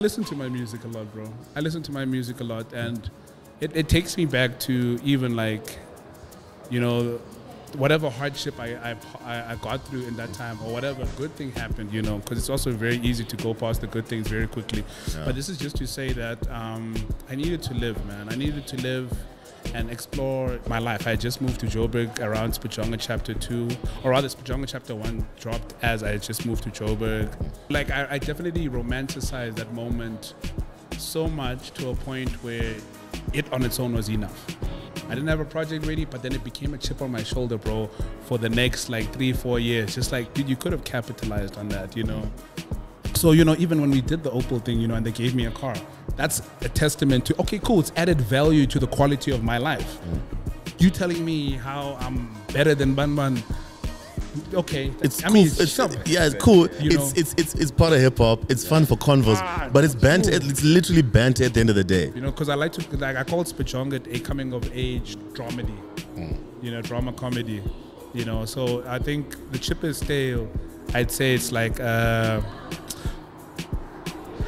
listen to my music a lot, bro. I listen to my music a lot, and it takes me back to even like, you know, whatever hardship I got through in that time, or whatever good thing happened, you know, because it's also very easy to go past the good things very quickly. Yeah. But this is just to say that I needed to live, man. I needed to live and explore my life. I just moved to Joburg around Spajonga Chapter 2, or rather Spajonga Chapter 1 dropped as I just moved to Joburg. Like I definitely romanticized that moment so much to a point where it on its own was enough. I didn't have a project ready, but then it became a chip on my shoulder, bro, for the next like 3-4 years. Just like, dude, you could have capitalized on that, you know? So, you know, even when we did the Opal thing, you know, and they gave me a car, that's a testament to, okay, cool, it's added value to the quality of my life. You telling me how I'm better than Banban, okay. It's cool. It's cool. It's part of hip hop. It's fun for convos, but it's banter. Cool. It's literally banter at the end of the day. You know, because I call Spajonga a coming of age dramedy. You know, drama comedy. You know, so I think the chip is stale. I'd say it's like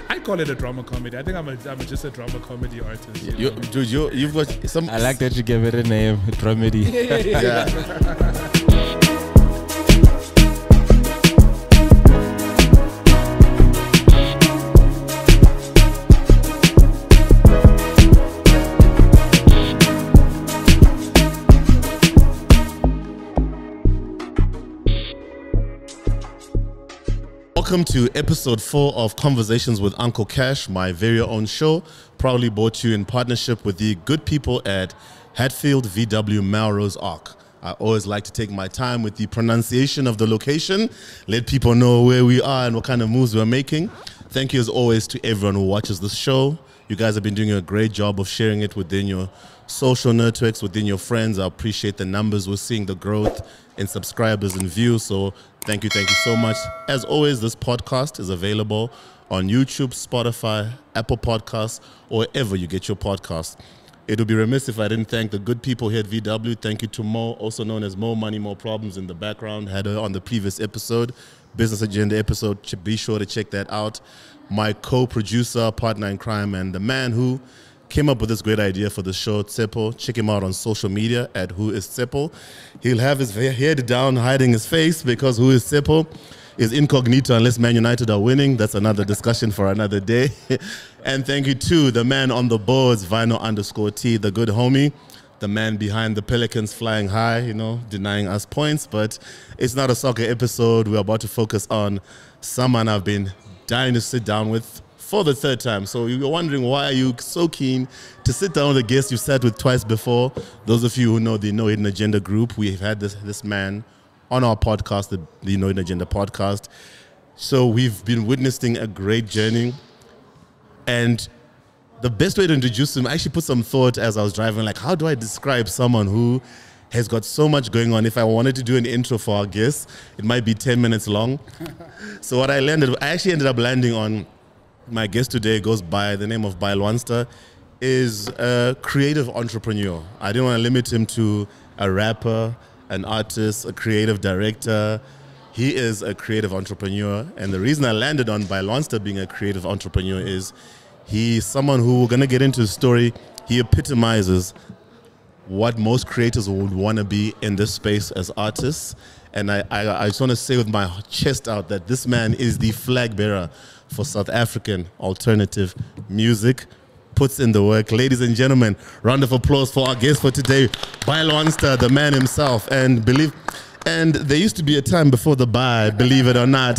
I call it a drama comedy. I think I'm just a drama comedy artist. You've got some. I like that you gave it a name, dramedy. Yeah. Welcome to episode 4 of Conversations with Uncle Kash, my very own show, proudly brought to you in partnership with the good people at Hatfield VW Melrose Arch. I always like to take my time with the pronunciation of the location, let people know where we are and what kind of moves we're making. Thank you as always to everyone who watches this show. You guys have been doing a great job of sharing it within your social networks, within your friends. I appreciate the numbers. We're seeing the growth in subscribers and views, so thank you so much. As always, this podcast is available on YouTube, Spotify, Apple Podcasts, or wherever you get your podcast. It would be remiss if I didn't thank the good people here at VW. Thank you to Mo, also known as Mo Money, Mo Problems in the background. Had her on the previous episode, Business Agenda episode. Be sure to check that out. My co-producer, partner in crime, and the man who came up with this great idea for the show, Tsepo. Check him out on social media at Who Is Tsepo. He'll have his head down, hiding his face, because Who Is Tsepo is incognito unless Man United are winning. That's another discussion for another day. And thank you to the man on the boards, Vino_T, the good homie, the man behind the Pelicans flying high, you know, denying us points. But it's not a soccer episode. We're about to focus on someone I've been dying to sit down with for the third time. So you're wondering, why are you so keen to sit down with a guest you sat with twice before? Those of you who know the No Hidden Agenda group, we've had this man on our podcast, the No Hidden Agenda podcast. So we've been witnessing a great journey. And the best way to introduce him, I actually put some thought as I was driving, like, how do I describe someone who has got so much going on? If I wanted to do an intro for our guests, it might be 10 minutes long. So what I actually ended up landing on, my guest today goes by the name of ByLwansta, is a creative entrepreneur. I didn't want to limit him to a rapper, an artist, a creative director. He is a creative entrepreneur. And the reason I landed on ByLwansta being a creative entrepreneur is he's someone who, we're going to get into his story, he epitomizes what most creators would want to be in this space as artists. And I just want to say with my chest out that this man is the flag bearer for South African alternative music, puts in the work. Ladies and gentlemen, round of applause for our guest for today, ByLwansta, the man himself. And there used to be a time before the By, believe it or not.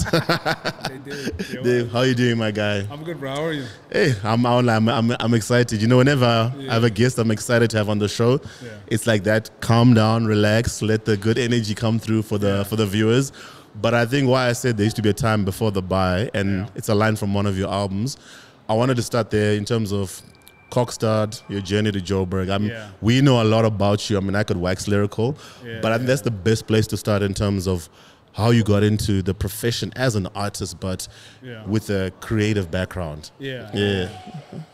They did. Dave, how are you doing, my guy? I'm good, bro. How are you? Hey, I'm excited. You know, whenever I have a guest I'm excited to have on the show, it's like that. Calm down, relax, let the good energy come through for the viewers. But I think why I said there used to be a time before the By, and it's a line from one of your albums. I wanted to start there in terms of Cockstad, your journey to Joburg. We know a lot about you. I mean, I could wax lyrical, but I think that's the best place to start in terms of how you got into the profession as an artist, but Yeah. with a creative background. Yeah. Yeah.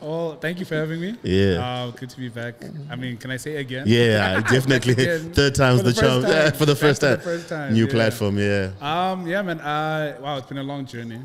Well, thank you for having me. Yeah. Good to be back. I mean, can I say again? Yeah, definitely. Again. Third time's For the the charm. first time. For the first Back time. for the first time, New yeah. platform, yeah. Yeah, man. Wow, it's been a long journey.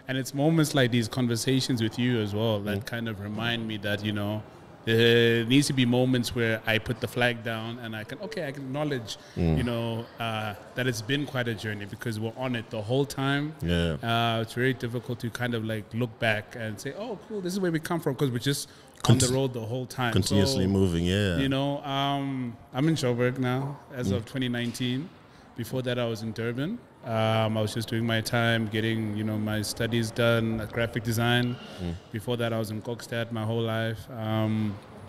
And it's moments like these conversations with you as well that kind of remind me that, you know, there needs to be moments where I put the flag down and I can acknowledge, you know, that it's been quite a journey because we're on it the whole time. Yeah. It's very difficult to kind of like look back and say, oh, cool, this is where we come from because we're just on the road the whole time. Continuously moving, yeah. You know, I'm in Joburg now as of 2019. Before that, I was in Durban. I was just doing my time, getting, you know, my studies done, graphic design. Before that, I was in Kokstad my whole life.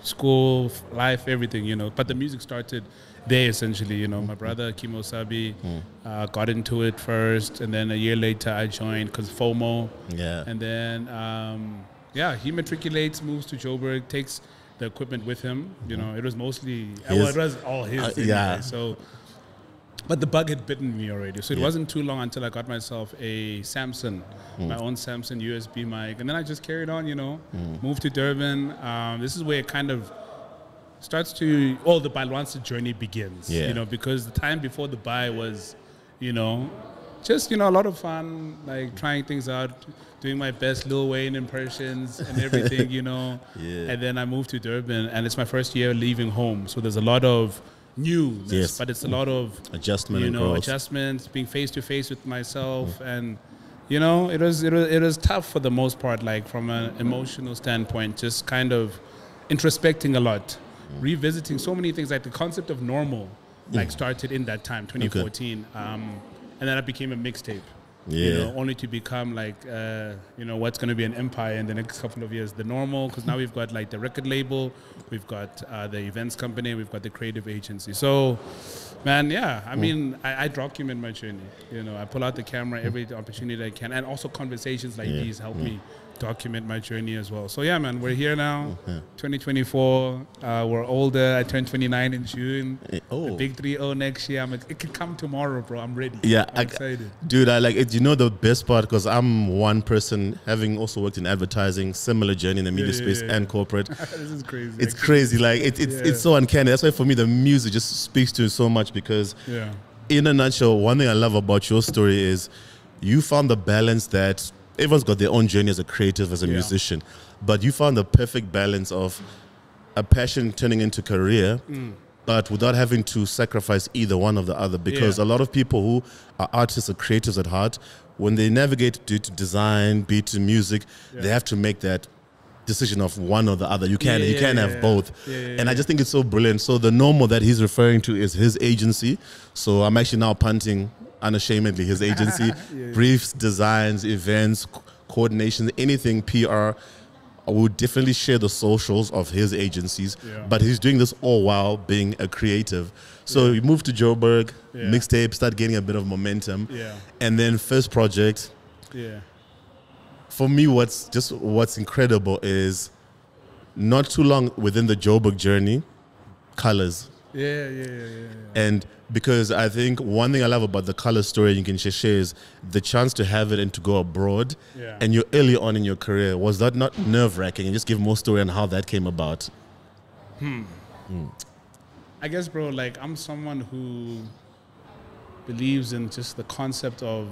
School, life, everything, you know. But the music started there, essentially, you know. My brother, Kimo Sabi, got into it first. And then a year later, I joined because FOMO. Yeah. And then, he matriculates, moves to Joburg, takes the equipment with him. You know, it was mostly, it was all his. Yeah. Anyway, so... But the bug had bitten me already. So it wasn't too long until I got myself a Samsung, my own Samsung USB mic. And then I just carried on, you know, moved to Durban. This is where it kind of starts to, the ByLwansta journey begins, you know, because the time before the By was, you know, just, you know, a lot of fun, like trying things out, doing my best Lil Wayne impressions and everything, you know. And then I moved to Durban and it's my first year leaving home. So there's a lot of newness, but it's a lot of adjustment, you know, growth. Adjustments, being face to face with myself, and you know, it was tough for the most part, like from an emotional standpoint, just kind of introspecting a lot, revisiting so many things, like the concept of normal, like started in that time, 2014, and then it became a mixtape. You know, only to become like, you know, what's going to be an empire in the next couple of years, the normal, because now we've got like the record label, we've got the events company, we've got the creative agency. So, man, I mean, I document my journey. You know, I pull out the camera every opportunity I can, and also conversations like these help me document my journey as well. So, yeah, man, we're here now, 2024. We're older. I turned 29 in June. A big 3-0 next year. It could come tomorrow, bro. I'm ready. Yeah, I'm excited. Dude, I like it. You know the best part, because I'm one person having also worked in advertising, similar journey in the media space and corporate. This is crazy. It's crazy. Like it's so uncanny. That's why for me the music just speaks to it so much, because in a nutshell, one thing I love about your story is you found the balance that everyone's got their own journey as a creative, as a musician, but you found the perfect balance of a passion turning into career, but without having to sacrifice either one of the other, because a lot of people who are artists or creatives at heart, when they navigate to design, be to music, they have to make that decision of one or the other. You can't have both. And I just think it's so brilliant. So the normal that he's referring to is his agency. So I'm actually now punting unashamedly his agency. Briefs, designs, events, coordination, anything PR. I would definitely share the socials of his agencies, but he's doing this all while being a creative. So you moved to Joburg, mixtape, start getting a bit of momentum, and then first project. For me, what's incredible is not too long within the Joburg journey, colors. And because I think one thing I love about the color story you can share is the chance to have it and to go abroad. And you're early on in your career. Was that not nerve-wracking? And just give more story on how that came about. I guess, bro, like I'm someone who believes in just the concept of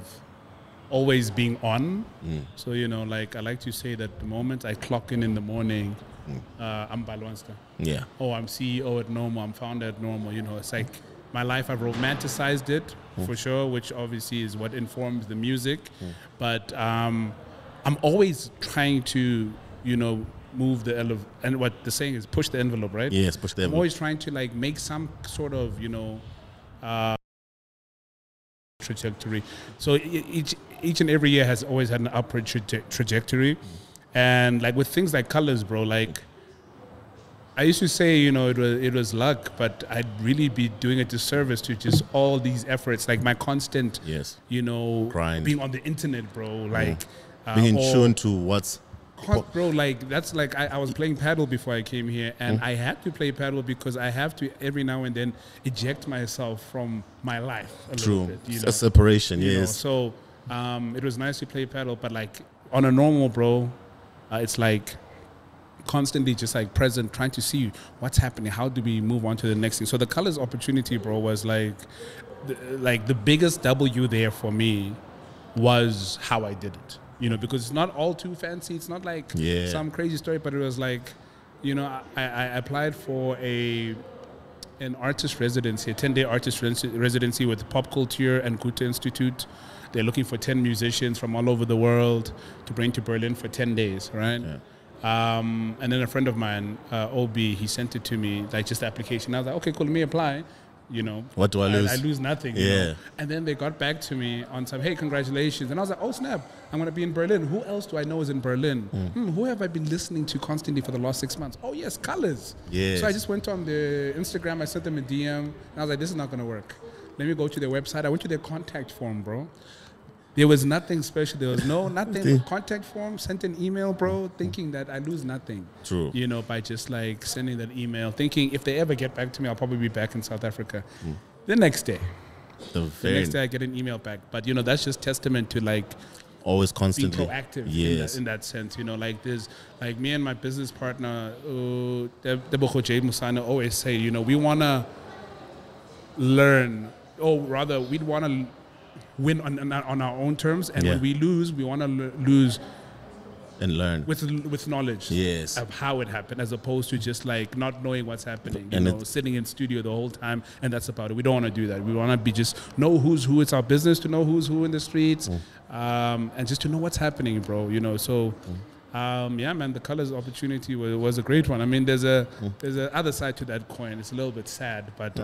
always being on. So, you know, like I like to say that the moment I clock in the morning, I'm ByLwansta. I'm CEO at Normal, I'm founder at Normal. You know, it's like my life, I've romanticized it for sure, which obviously is what informs the music. But I'm always trying to, you know, move the envelope, and what the saying is push the envelope, right? Yes, push the envelope. I'm always trying to like make some sort of, you know, trajectory. So each and every year has always had an upward trajectory. And like with things like colors, bro, like I used to say, you know, it was luck, but I'd really be doing a disservice to just all these efforts, like my constant, you know, grind, being on the internet, bro, like being in tune to what's hot, bro. Like that's like I was playing paddle before I came here, and I had to play paddle because I have to every now and then eject myself from my life a little bit. You know? A separation, You know? yes. So it was nice to play paddle, but like on a normal, bro, it's like constantly just like present, trying to see what's happening. How do we move on to the next thing? So the colors opportunity, bro, was like the biggest W there for me was how I did it. You know, because it's not all too fancy. It's not like some crazy story, but it was like, you know, I applied for an artist residency, a 10-day artist residency with Pop Culture and Goethe Institute. They're looking for 10 musicians from all over the world to bring to Berlin for 10 days, right? Yeah. And then a friend of mine, OB, he sent it to me, like just the application. I was like, okay, cool, let me apply. You know, what do I lose? I lose nothing. Yeah. You know? And then they got back to me on some, hey, congratulations. And I was like, oh, snap, I'm going to be in Berlin. Who else do I know is in Berlin? Who have I been listening to constantly for the last 6 months? Oh, yes, Colors. Yes. So I just went on the Instagram. I sent them a DM. And I was like, this is not going to work. Let me go to their website. I went to their contact form, bro. There was nothing special. There was nothing. Contact form, sent an email, bro, thinking that I lose nothing. True. You know, by just like sending that email, thinking if they ever get back to me, I'll probably be back in South Africa. The next day. The next day I get an email back. But, you know, that's just testament to like always constantly being proactive in that sense. You know, like there's like me and my business partner, Debogo J. Musana, always say, you know, we want to learn, or rather we'd want to win on our own terms, and when we lose, we want to lose and learn with knowledge of how it happened, as opposed to just like not knowing what's happening, you know, sitting in studio the whole time, and that's about it. We don't want to do that. We want to be just know who's who. It's our business to know who's who in the streets, and just to know what's happening, bro. You know, so yeah, man, the colors opportunity was a great one. I mean, there's a other side to that coin. It's a little bit sad, but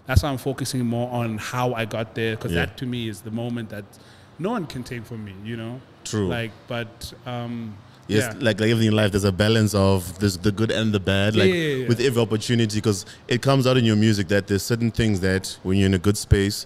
that's why I'm focusing more on how I got there, because that to me is the moment that no one can take from me, you know. True. Like, but yes, like everything in life, there's a balance of the good and the bad. Like with every opportunity, because it comes out in your music that there's certain things that when you're in a good space,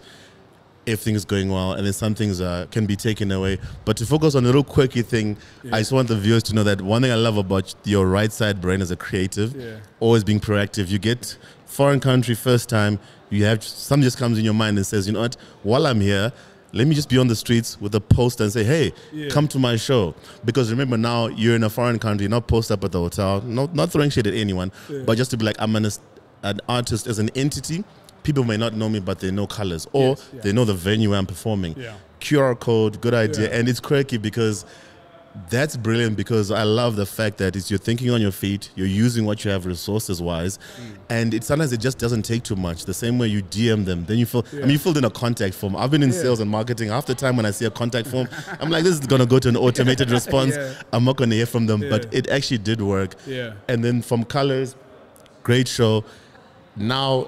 everything's going well, and then some things can be taken away. But to focus on a little quirky thing, I just want the viewers to know that one thing I love about your right side brain as a creative, always being proactive. You get foreign country first time, you have something just comes in your mind and says, you know what, while I'm here, let me just be on the streets with a poster and say, hey, come to my show. Because remember, now you're in a foreign country, not post up at the hotel, not throwing shit at anyone, but just to be like, I'm an artist as an entity. People may not know me, but they know Colors, or they know the venue where I'm performing. QR code, good idea. And it's quirky because that's brilliant, because I love the fact that you're thinking on your feet, you're using what you have resources-wise, and sometimes it just doesn't take too much. The same way you DM them, then you feel, I mean, you filled in a contact form. I've been in sales and marketing. Half the time when I see a contact form, I'm like, this is going to go to an automated response. I'm not going to hear from them, but it actually did work. And then from Colors, great show. Now,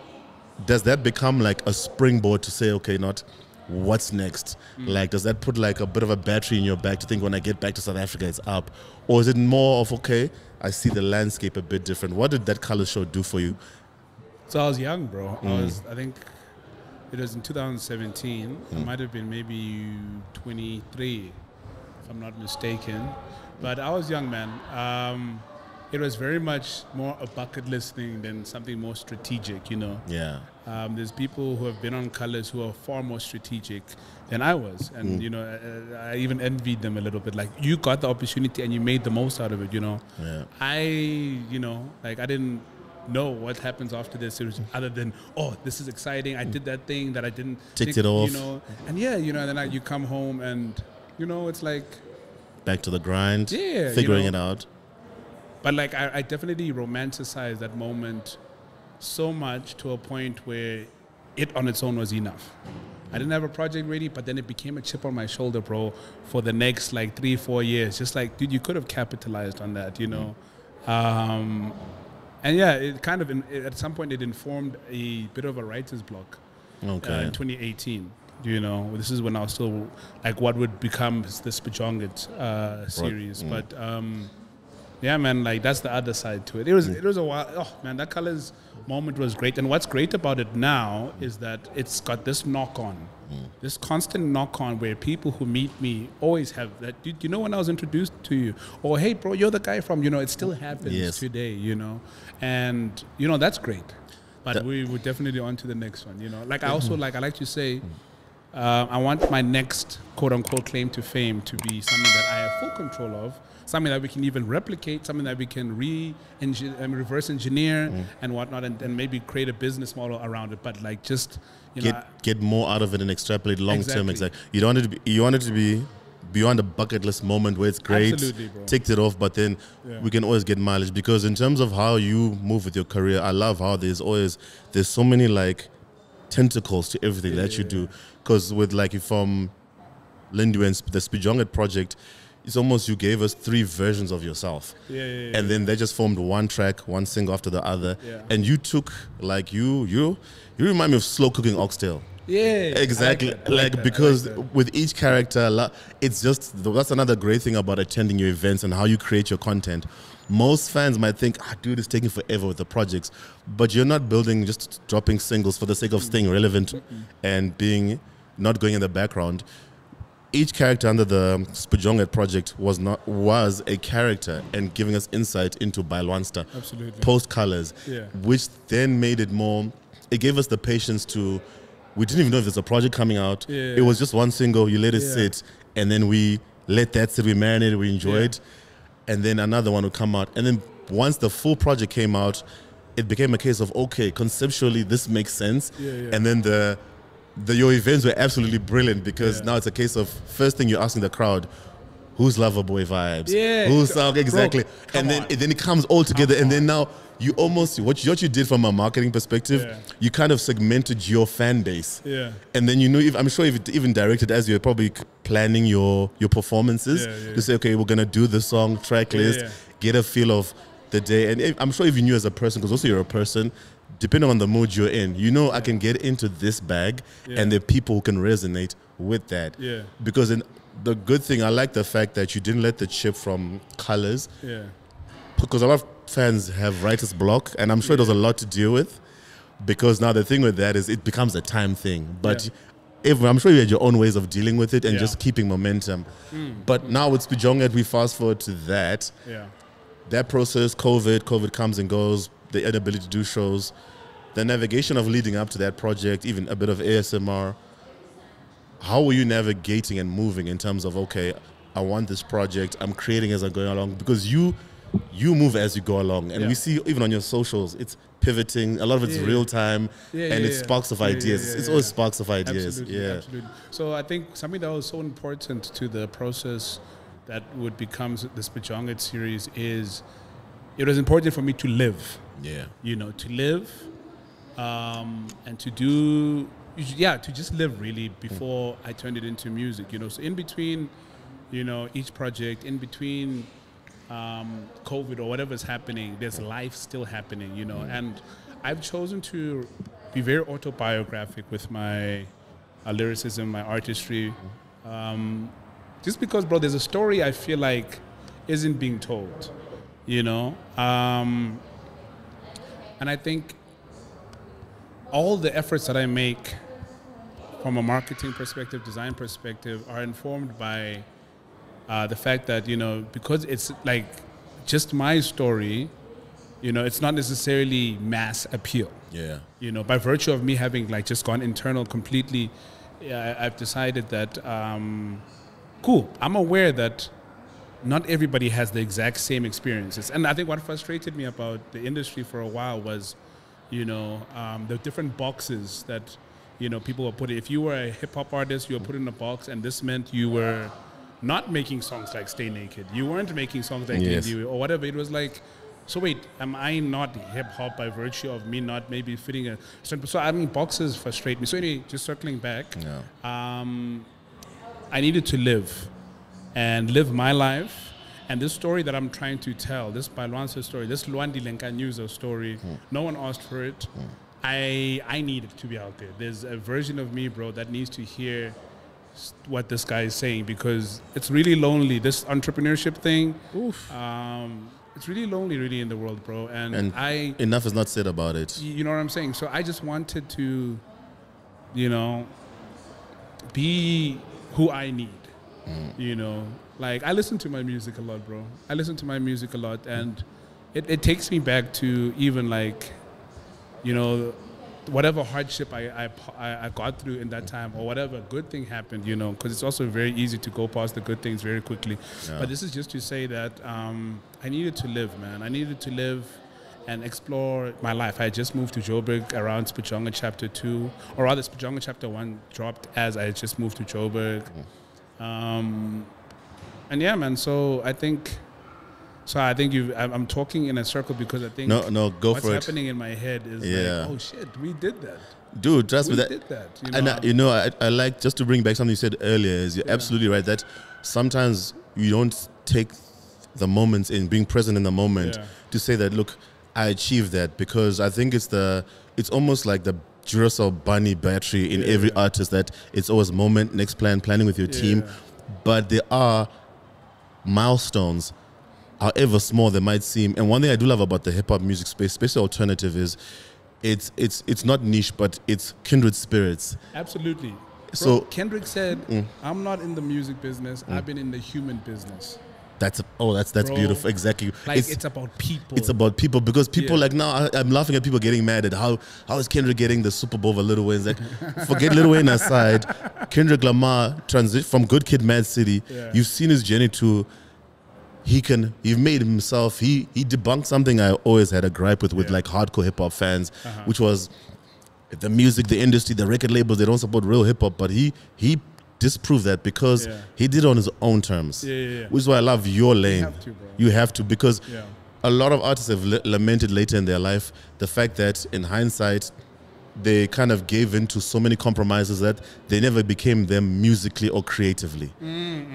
does that become like a springboard to say, okay, not what's next? Like, does that put like a bit of a battery in your back to think when I get back to South Africa, it's up? Or is it more of, okay, I see the landscape a bit different? What did that Color show do for you? So I was young, bro. I think it was in 2017. I might have been maybe 23, if I'm not mistaken. But I was young, man. It was very much more a bucket list thing than something more strategic, you know. There's people who have been on Colors who are far more strategic than I was, and you know, I even envied them a little bit. Like, you got the opportunity and you made the most out of it, you know. You know, like, I didn't know what happens after this. It was other than, oh, this is exciting. I did that thing that I didn't ticked it off, you know. And you know, then you come home and you know, it's like back to the grind, figuring you know, it out. But like, I definitely romanticized that moment so much to a point where it on its own was enough. I didn't have a project ready, but then it became a chip on my shoulder, bro, for the next like 3-4 years. Just like, dude, you could have capitalized on that, you know. And yeah, it kind of, at some point, it informed a bit of a writer's block in 2018. You know, this is when I was still like what would become the Spijonget series. But Yeah, man, like that's the other side to it. It was a while. Oh man, that colors moment was great. And what's great about it now is that it's got this knock on, this constant knock on where people who meet me always have that. You know, when I was introduced to you, or hey, bro, you're the guy from. You know, it still happens today. You know, and you know that's great. But we were definitely on to the next one. You know, like I also like to say. I want my next quote-unquote claim to fame to be something that I have full control of, something that we can even replicate, something that we can reverse engineer and whatnot, and maybe create a business model around it. But like just get more out of it and extrapolate long term. Exactly. You want it to be beyond a bucket list moment where it's great, absolutely, bro. Ticked it off, but then we can always get mileage, because in terms of how you move with your career, I love how there's so many like tentacles to everything that you do. Because with like from Lindy and the Spijonget project, it's almost you gave us 3 versions of yourself. And then they just formed one track, one single after the other. And you took like you remind me of slow cooking oxtail. Yeah, exactly. Because with each character, it's just that's another great thing about attending your events and how you create your content. Most fans might think, dude, it's taking forever with the projects, but you're not building just dropping singles for the sake of staying relevant and not going in the background. Each character under the Spijonget project was a character and giving us insight into ByLwansta, post colors, which then made it more. It gave us the patience to. We didn't even know if there's a project coming out. It was just one single. You let it sit, and then we let that sit. We marinated. We enjoyed, and then another one would come out. And then once the full project came out, it became a case of okay, conceptually this makes sense. And then your events were absolutely brilliant, because now it's a case of first thing you're asking the crowd, who's Loverboy vibes? Who's exactly? Bro, and then it comes all together, and then now you almost what you did from a marketing perspective, you kind of segmented your fan base. And then I'm sure if you even directed as you're probably planning your performances to say, okay, we're gonna do the song track list, get a feel of the day, and I'm sure if you knew as a person, because also you're a person. Depending on the mood you're in, I can get into this bag, and there are people who can resonate with that. Because the good thing, I like the fact that you didn't let the chip from colors. Because a lot of fans have writer's block, and I'm sure there's a lot to deal with. Because now the thing with that is it becomes a time thing. But I'm sure you had your own ways of dealing with it and just keeping momentum. But now with Spijonget, we fast forward to that. That process, COVID comes and goes. The inability to do shows, the navigation of leading up to that project, even a bit of ASMR. How were you navigating and moving in terms of, okay, I want this project, I'm creating as I'm going along? Because you move as you go along, and we see even on your socials, it's pivoting, a lot of it's real time, and it's sparks of ideas. It's always sparks of ideas. Absolutely. So I think something that was so important to the process that would become the Spijonget series is it was important for me to live. To live and to do, to just live really before I turned it into music, So in between, each project, in between COVID or whatever's happening, there's life still happening, And I've chosen to be very autobiographic with my lyricism, my artistry, just because, bro, there's a story I feel like isn't being told, And I think all the efforts that I make from a marketing perspective, design perspective, are informed by the fact that, because it's like just my story, it's not necessarily mass appeal. By virtue of me having like just gone internal completely, I've decided that, cool, I'm aware that not everybody has the exact same experiences. And I think what frustrated me about the industry for a while was, the different boxes that, people were put in. If you were a hip-hop artist, you were put in a box, and this meant you were not making songs like Stay Naked. You weren't making songs like Indie or whatever. It was like, so wait, am I not hip-hop by virtue of me not maybe fitting a... So, I mean, boxes frustrate me. So anyway, just circling back, I needed to live. And live my life, and this story that I'm trying to tell, this ByLwansta story, this Lwandi Lenkanyuzo story, no one asked for it. I need it to be out there. There's a version of me, bro, that needs to hear what this guy is saying, because it's really lonely. This entrepreneurship thing, it's really lonely, really, in the world, bro. And enough is not said about it. You know what I'm saying? So I just wanted to, you know, be who I need. You know, like I listen to my music a lot, bro. I listen to my music a lot, and it takes me back to even like, you know, whatever hardship I got through in that time, or whatever good thing happened, you know, because it's also very easy to go past the good things very quickly. Yeah. But this is just to say that I needed to live, man. I needed to live and explore my life. I just moved to Joburg around Spajonga Chapter 2, or rather Spajonga Chapter 1 dropped as I just moved to Joburg. And yeah, man, so I think I'm talking in a circle because I think go for it. What's happening in my head is like, oh shit, we did that. Dude, trust me, we did that. I like, just to bring back something you said earlier, is you're absolutely right that sometimes you don't take the moments in being present in the moment to say that, look, I achieved that, because I think it's almost like the Duracell bunny battery in every artist, that it's always moment, next plan, planning with your team. But there are milestones, however small they might seem. And one thing I do love about the hip-hop music space, especially alternative, is it's not niche, but it's kindred spirits. Absolutely. So Bro, Kendrick said, I'm not in the music business, I've been in the human business. That's beautiful. Exactly. Like it's about people. It's about people, because people like now I'm laughing at people getting mad at how is Kendrick getting the Super Bowl for Lil Wayne. Like, forget Lil Wayne aside, Kendrick Lamar from Good Kid, Mad City. You've seen his journey to he made himself. He debunked something I always had a gripe with like hardcore hip hop fans, which was the music, the industry, the record labels. They don't support real hip hop, but he disprove that, because he did it on his own terms, which is why I love your lane. You have to, because a lot of artists have lamented later in their life the fact that in hindsight they kind of gave in to so many compromises that they never became them musically or creatively.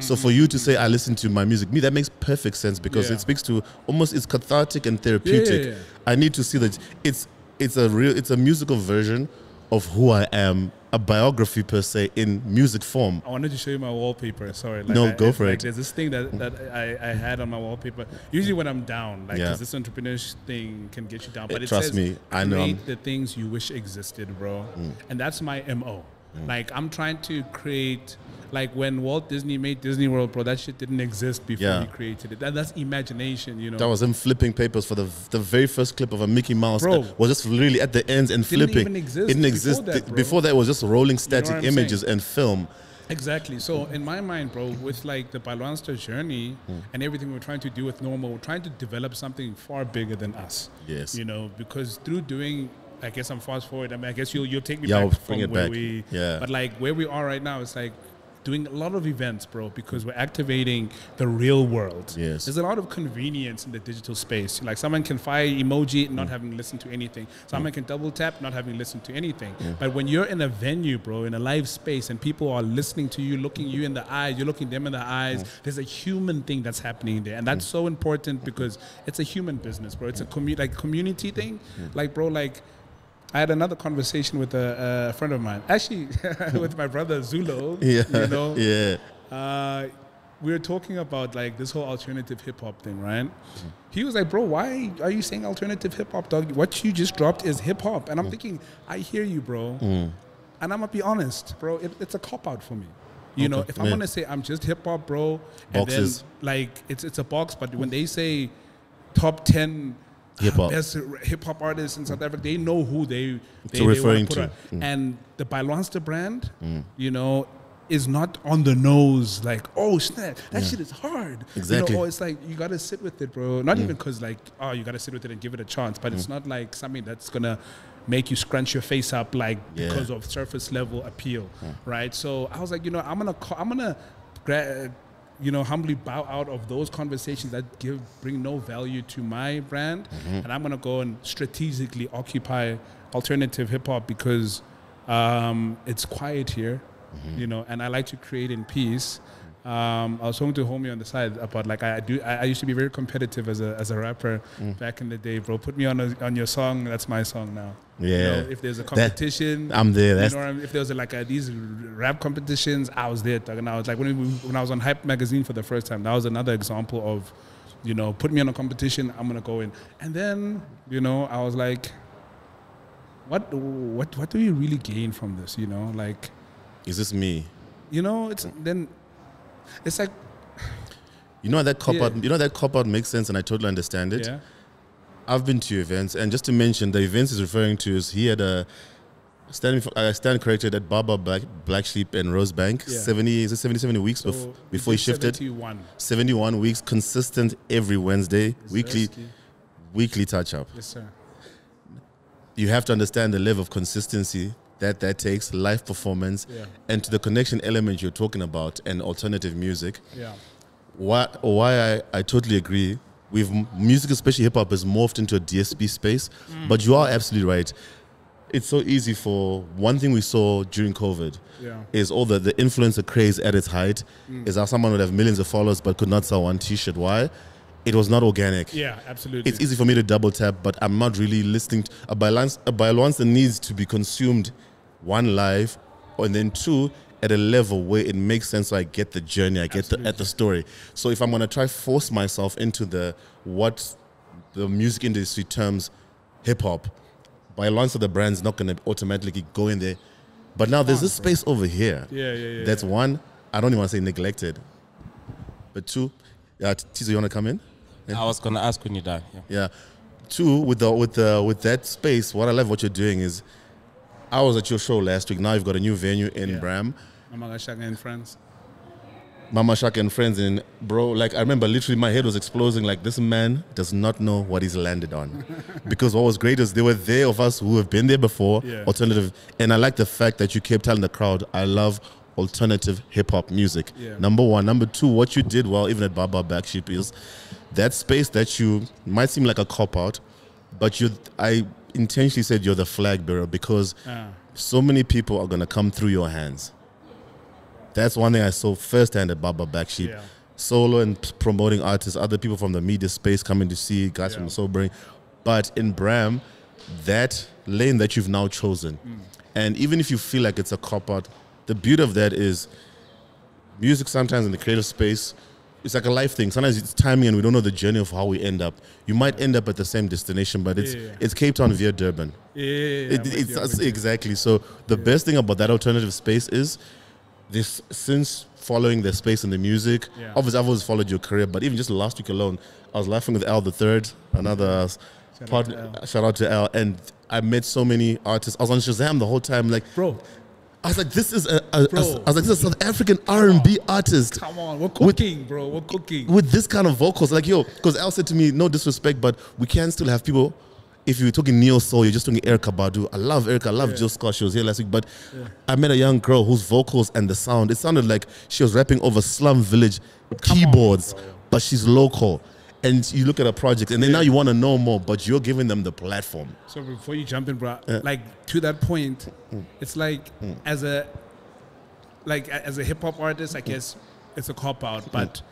So for you to say, I listen to my music, that makes perfect sense, because it speaks to almost, it's cathartic and therapeutic. I need to see that it's a musical version of who I am, a biography per se in music form. I wanted to show you my wallpaper. Sorry. Go for it. There's this thing that I had on my wallpaper. Usually when I'm down, because this entrepreneurship thing can get you down. But it trust says, me, I know. Create the things you wish existed, bro. And that's my MO. Like, I'm trying to create, like when Walt Disney made Disney World, bro, that shit didn't exist before he created it. That's imagination, you know. That was him flipping papers for the very first clip of a Mickey Mouse. Bro, was just really at the ends and flipping. Even exist. It didn't exist. Before that, it was just rolling static images and film. Exactly. So in my mind, bro, with like the ByLwansta journey and everything we're trying to do with Normal, we're trying to develop something far bigger than us. Yes. You know, because through doing, I guess I'm fast forward. I mean, I guess you'll take me back from where we. But like where we are right now, it's like doing a lot of events, bro, because we're activating the real world. Yes. There's a lot of convenience in the digital space. Like someone can fire emoji not having listened to anything. Someone can double tap not having listened to anything. But when you're in a venue, bro, in a live space, and people are listening to you, looking you in the eyes, you're looking them in the eyes, there's a human thing that's happening there. And that's so important, because it's a human business, bro. It's a community thing. Like, bro, like, I had another conversation with a friend of mine, actually with my brother Zulo. You know, we were talking about like this whole alternative hip hop thing, right? He was like, "Bro, why are you saying alternative hip hop, dog? What you just dropped is hip hop." And I'm thinking, I hear you, bro. And I'm gonna be honest, bro. It's a cop out for me. You know, if I'm gonna say I'm just hip hop, bro, and then like it's a box, but when they say top 10 best hip hop artists in South Africa, they know who they referring put to. On. And the ByLwansta brand, you know, is not on the nose like, oh snap, that shit is hard. Exactly. You know, or it's like you gotta sit with it, bro. Not even because like, oh, you gotta sit with it and give it a chance, but it's not like something that's gonna make you scrunch your face up like because of surface level appeal, right? So I was like, you know, I'm gonna you know, humbly bow out of those conversations that bring no value to my brand, and I'm gonna go and strategically occupy alternative hip hop because it's quiet here, you know, and I like to create in peace. I was talking to a homie on the side about like I used to be very competitive as a rapper back in the day, bro. Put me on your song, that's my song now. Yeah. You know, if there's a competition, I'm there. You know what I mean? If there was like these rap competitions, I was there. And I was like when I was on Hype magazine for the first time, that was another example of You know, put me on a competition, I'm gonna go in. And then, you know, I was like, what do you really gain from this? You know, like, is this me? You know, it's like, you know that cop out. You know that cop out makes sense, and I totally understand it. Yeah. I've been to events, and just to mention, the events he's referring to is he had a stand corrected at Baba Black Sheep and Rosebank. Yeah. 70 weeks So before he shifted. 71 weeks, consistent every Wednesday, weekly touch up. Yes, sir. You have to understand the level of consistency that takes, live performance, and to the connection element you're talking about, and alternative music. Yeah. Why I totally agree. Music, especially hip hop, has morphed into a DSP space. But you are absolutely right. It's so easy for one thing we saw during COVID is all the influencer craze at its height is how someone would have millions of followers but could not sell one t-shirt. Why? It was not organic. Yeah, absolutely. It's easy for me to double tap, but I'm not really listening. A ByLwansta needs to be consumed, one, live, and then two, at a level where it makes sense, so I get the journey, I get the story. So if I'm gonna try force myself into what the music industry terms hip hop, ByLwansta, the brand's not gonna automatically go in there. But now there's this space over here. Yeah. That's one. I don't even want to say neglected. But two, Tizo, you wanna come in? Yeah. I was gonna ask when you're done. Yeah. Two, with that space, what I love what you're doing is, I was at your show last week. Now you've got a new venue in Bram. Mama Shaka and friends. Mama Shaka and friends, and bro, like I remember literally my head was exploding. Like, this man does not know what he's landed on. Because what was great is there were there of us who have been there before, alternative, and I like the fact that you kept telling the crowd, I love alternative hip hop music. Number one. Number two, what you did well, even at Baba Black Sheep, is that space that you might seem like a cop out, but I intentionally said you're the flag bearer because so many people are gonna come through your hands. That's one thing I saw firsthand at Baba Black Sheep. Solo and promoting artists, other people from the media space coming to see, guys from Sobering. But in Bram, that lane that you've now chosen, and even if you feel like it's a cop-out, the beauty of that is music sometimes in the creative space, it's like a life thing. Sometimes it's timing and we don't know the journey of how we end up. You might end up at the same destination, but it's Cape Town via Durban. Exactly. So the best thing about that alternative space is this, since following the space in the music, obviously I've always followed your career, but even just last week alone, I was laughing with Al the Third, another partner. Shout out to Al. And I met so many artists. I was on Shazam the whole time, like, bro, I was like, this is I was like, this is a South African R&B artist. Come on, we're cooking, bro. We're cooking. With this kind of vocals. Like, yo, because Al said to me, no disrespect, but we can still have people. If you're talking neo soul, you're just talking Erykah Badu. I love Erykah. I love Jill Scott. She was here last week. But I met a young girl whose vocals and the sound, it sounded like she was rapping over Slum Village keyboards, but she's local. And you look at a project, and then now you want to know more, but you're giving them the platform. So before you jump in, bro, like to that point, it's like as a hip hop artist, I guess it's a cop out, but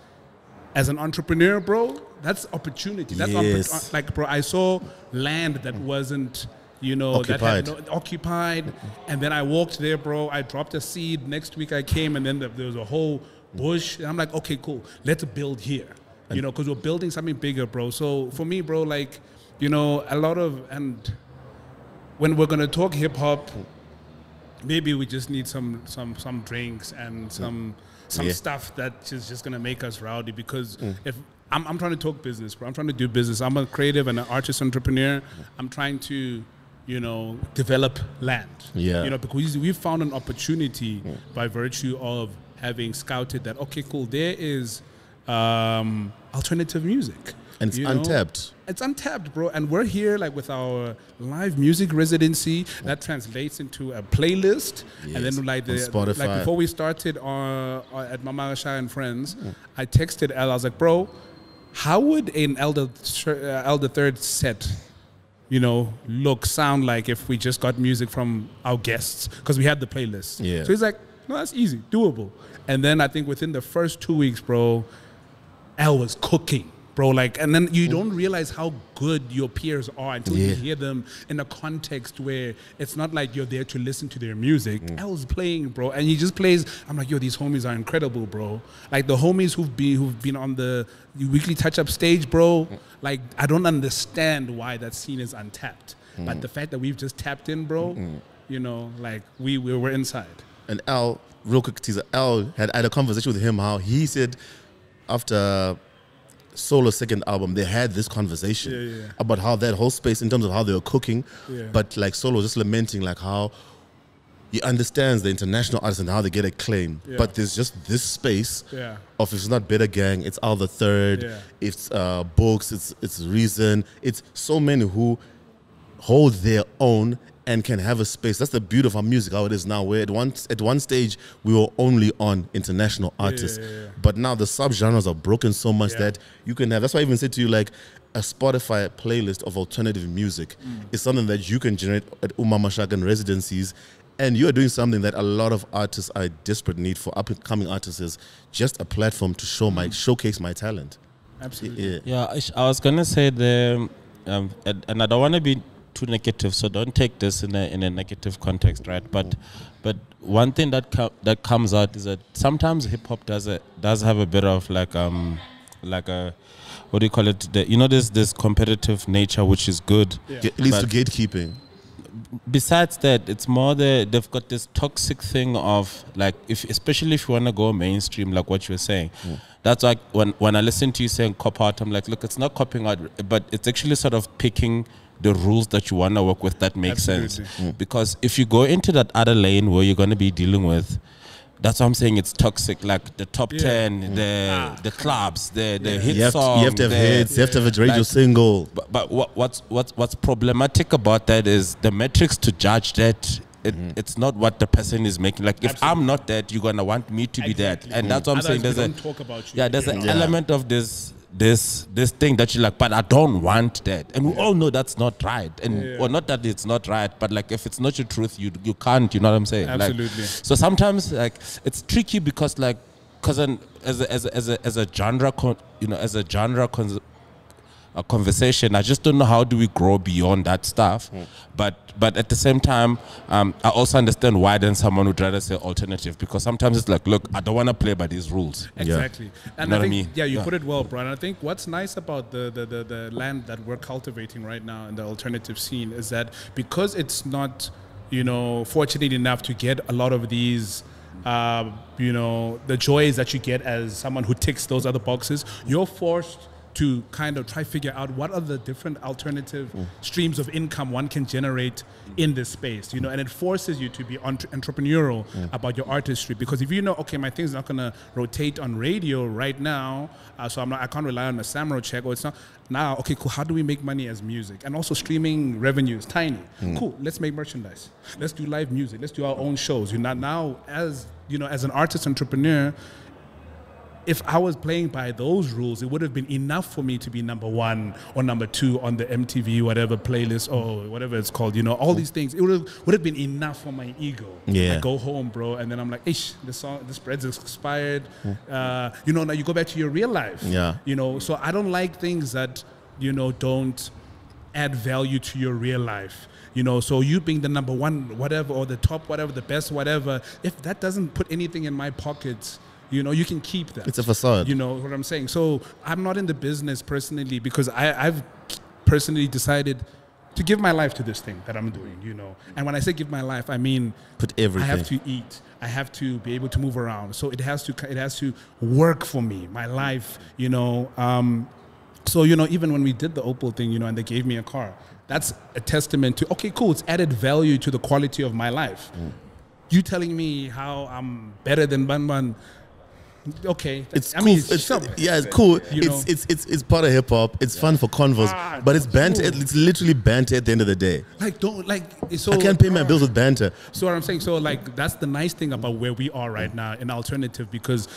as an entrepreneur, bro, that's opportunity. That's like, bro, I saw land that wasn't, you know, occupied. that had occupied, and then I walked there, bro. I dropped a seed. Next week I came, and then there was a whole bush, and I'm like, okay, cool, let's build here. You know, because we're building something bigger, bro. So for me, bro, like, you know, and when we're gonna talk hip hop, maybe we just need some drinks and some stuff that is just gonna make us rowdy. Because if I'm trying to talk business, bro, I'm trying to do business. I'm a creative and an artist entrepreneur. I'm trying to, you know, develop land. You know, because we found an opportunity by virtue of having scouted that. Okay, cool. There is alternative music, and it's untapped. It's untapped, bro. And we're here like with our live music residency that translates into a playlist, and then like Spotify. Like before we started at Mama Shah and Friends, I texted Elle. I was like, bro, how would an Elder Third set, you know, sound like if we just got music from our guests, because we had the playlist. So he's like, no, that's easy, doable. And then I think within the first 2 weeks, bro, Al was cooking. bro. Like, and then you don't realize how good your peers are until you hear them in a context where it's not like you're there to listen to their music. L's playing, bro, and he just plays. I'm like, yo, these homies are incredible, bro. Like the homies who've been on the weekly touch-up stage, bro. Like, I don't understand why that scene is untapped. But the fact that we've just tapped in, bro, you know, like we were inside. And L, real quick teaser, L I had a conversation with him how he said after Solo's second album, they had this conversation about how that whole space in terms of how they were cooking, but like Solo just lamenting like how he understands the international artists and how they get acclaim, but there's just this space of if it's not Better Gang, it's Al the Third, it's Books, it's Reason, it's so many who hold their own and can have a space. That's the beauty of our music, how it is now, where at one stage we were only on international artists, but now the subgenres are broken so much that you can have, that's why I even said to you, like a Spotify playlist of alternative music is something that you can generate at Umama Shagan residencies, and you are doing something that a lot of artists are in desperate need for, up-and-coming artists, is just a platform to showcase my talent. Absolutely. Yeah, I was gonna say and I don't want to be too negative, so don't take this in a negative context, right? But one thing that comes out is that sometimes hip hop does have a bit of like a, what do you call it? There's this competitive nature which is good. It leads to gatekeeping. Besides that, it's more they've got this toxic thing of like, especially if you want to go mainstream, like what you were saying. That's like when I listen to you saying cop out, I'm like, look, it's not copying out, but it's actually sort of picking the rules that you want to work with that makes sense. Because if you go into that other lane where you're going to be dealing with, that's why I'm saying it's toxic, like the top 10, the clubs, the hit song. You have to have hits, you have to have a radio single. But what's problematic about that is the metrics to judge that. It's not what the person is making. Like if I'm not that, you're gonna want me to be that, and that's what I'm saying. There's there's an element of this thing that you're like, but I don't want that, and we all know that's not right, and or not that it's not right, but like if it's not your truth, you can't. You know what I'm saying? Absolutely. Like, so sometimes like it's tricky because as a genre, a conversation, I just don't know how do we grow beyond that stuff. But at the same time, I also understand why then someone would rather say alternative, because sometimes it's like, look, I don't want to play by these rules. Exactly. And you know I think, what I mean? yeah, you put it well, bro. And I think what's nice about the land that we're cultivating right now in the alternative scene is that because it's not, fortunate enough to get a lot of these the joys that you get as someone who ticks those other boxes, you're forced to kind of try figure out what are the different alternative streams of income one can generate in this space, and it forces you to be entrepreneurial about your artistry, because if okay, my thing's not gonna rotate on radio right now, so I can't rely on a Samro check, or it's not now, okay, cool, how do we make money as music? And also streaming revenue is tiny. Cool, let's make merchandise, let's do live music, let's do our own shows. Now as as an artist entrepreneur, if I was playing by those rules, it would have been enough for me to be number 1 or number 2 on the MTV whatever playlist or whatever it's called. All these things. It would have been enough for my ego. Yeah. I go home, bro, and then I'm like, ish, this spread's expired. Now you go back to your real life. Yeah. So I don't like things that don't add value to your real life. So you being the number 1 whatever, or the top whatever, the best whatever, if that doesn't put anything in my pockets, you can keep that. It's a facade. You know what I'm saying? So I'm not in the business personally, because I've personally decided to give my life to this thing that I'm doing, And when I say give my life, I mean put everything. I have to eat. I have to be able to move around. So it has to work for me, my life, So, even when we did the Opal thing, and they gave me a car, that's a testament to, okay, cool, it's added value to the quality of my life. You telling me how I'm better than Banban, okay, it's cool. It's cool. It's part of hip hop. It's fun for convos, but it's banter. Cool. It's literally banter at the end of the day. So I can't pay my bills with banter. So what I'm saying, that's the nice thing about where we are right now in alternative, because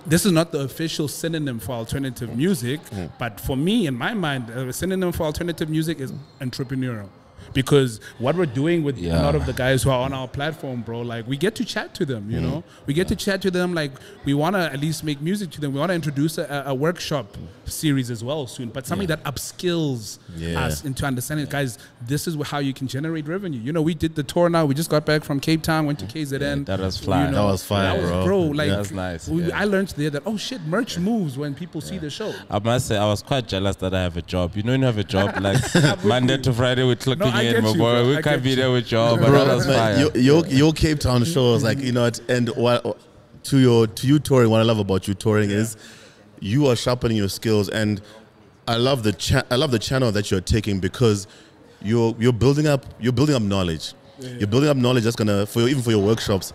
this is not the official synonym for alternative music, but for me, in my mind, a synonym for alternative music is entrepreneurial. Because what we're doing with a lot of the guys who are on our platform, bro, like we get to chat to them, you know? We get to chat to them, like we want to at least make music to them. We want to introduce a workshop series as well soon, but something that upskills us into understanding, guys, this is how you can generate revenue. You know, we did the tour now. We just got back from Cape Town, went to KZN. That was fly. That was fire, bro. Like, that was nice. I learned there that, oh shit, merch moves when people see the show. I must say, I was quite jealous that I have a job. You know, when you have a job, like Monday to Friday, we're clocking in, my boy. We can't be there with you, but that was fire. Your Cape Town show is like, you know, and what to you touring, what I love about you touring is you are sharpening your skills, and I love the channel that you're taking, because you're building up knowledge. You're building up knowledge that's gonna even for your workshops.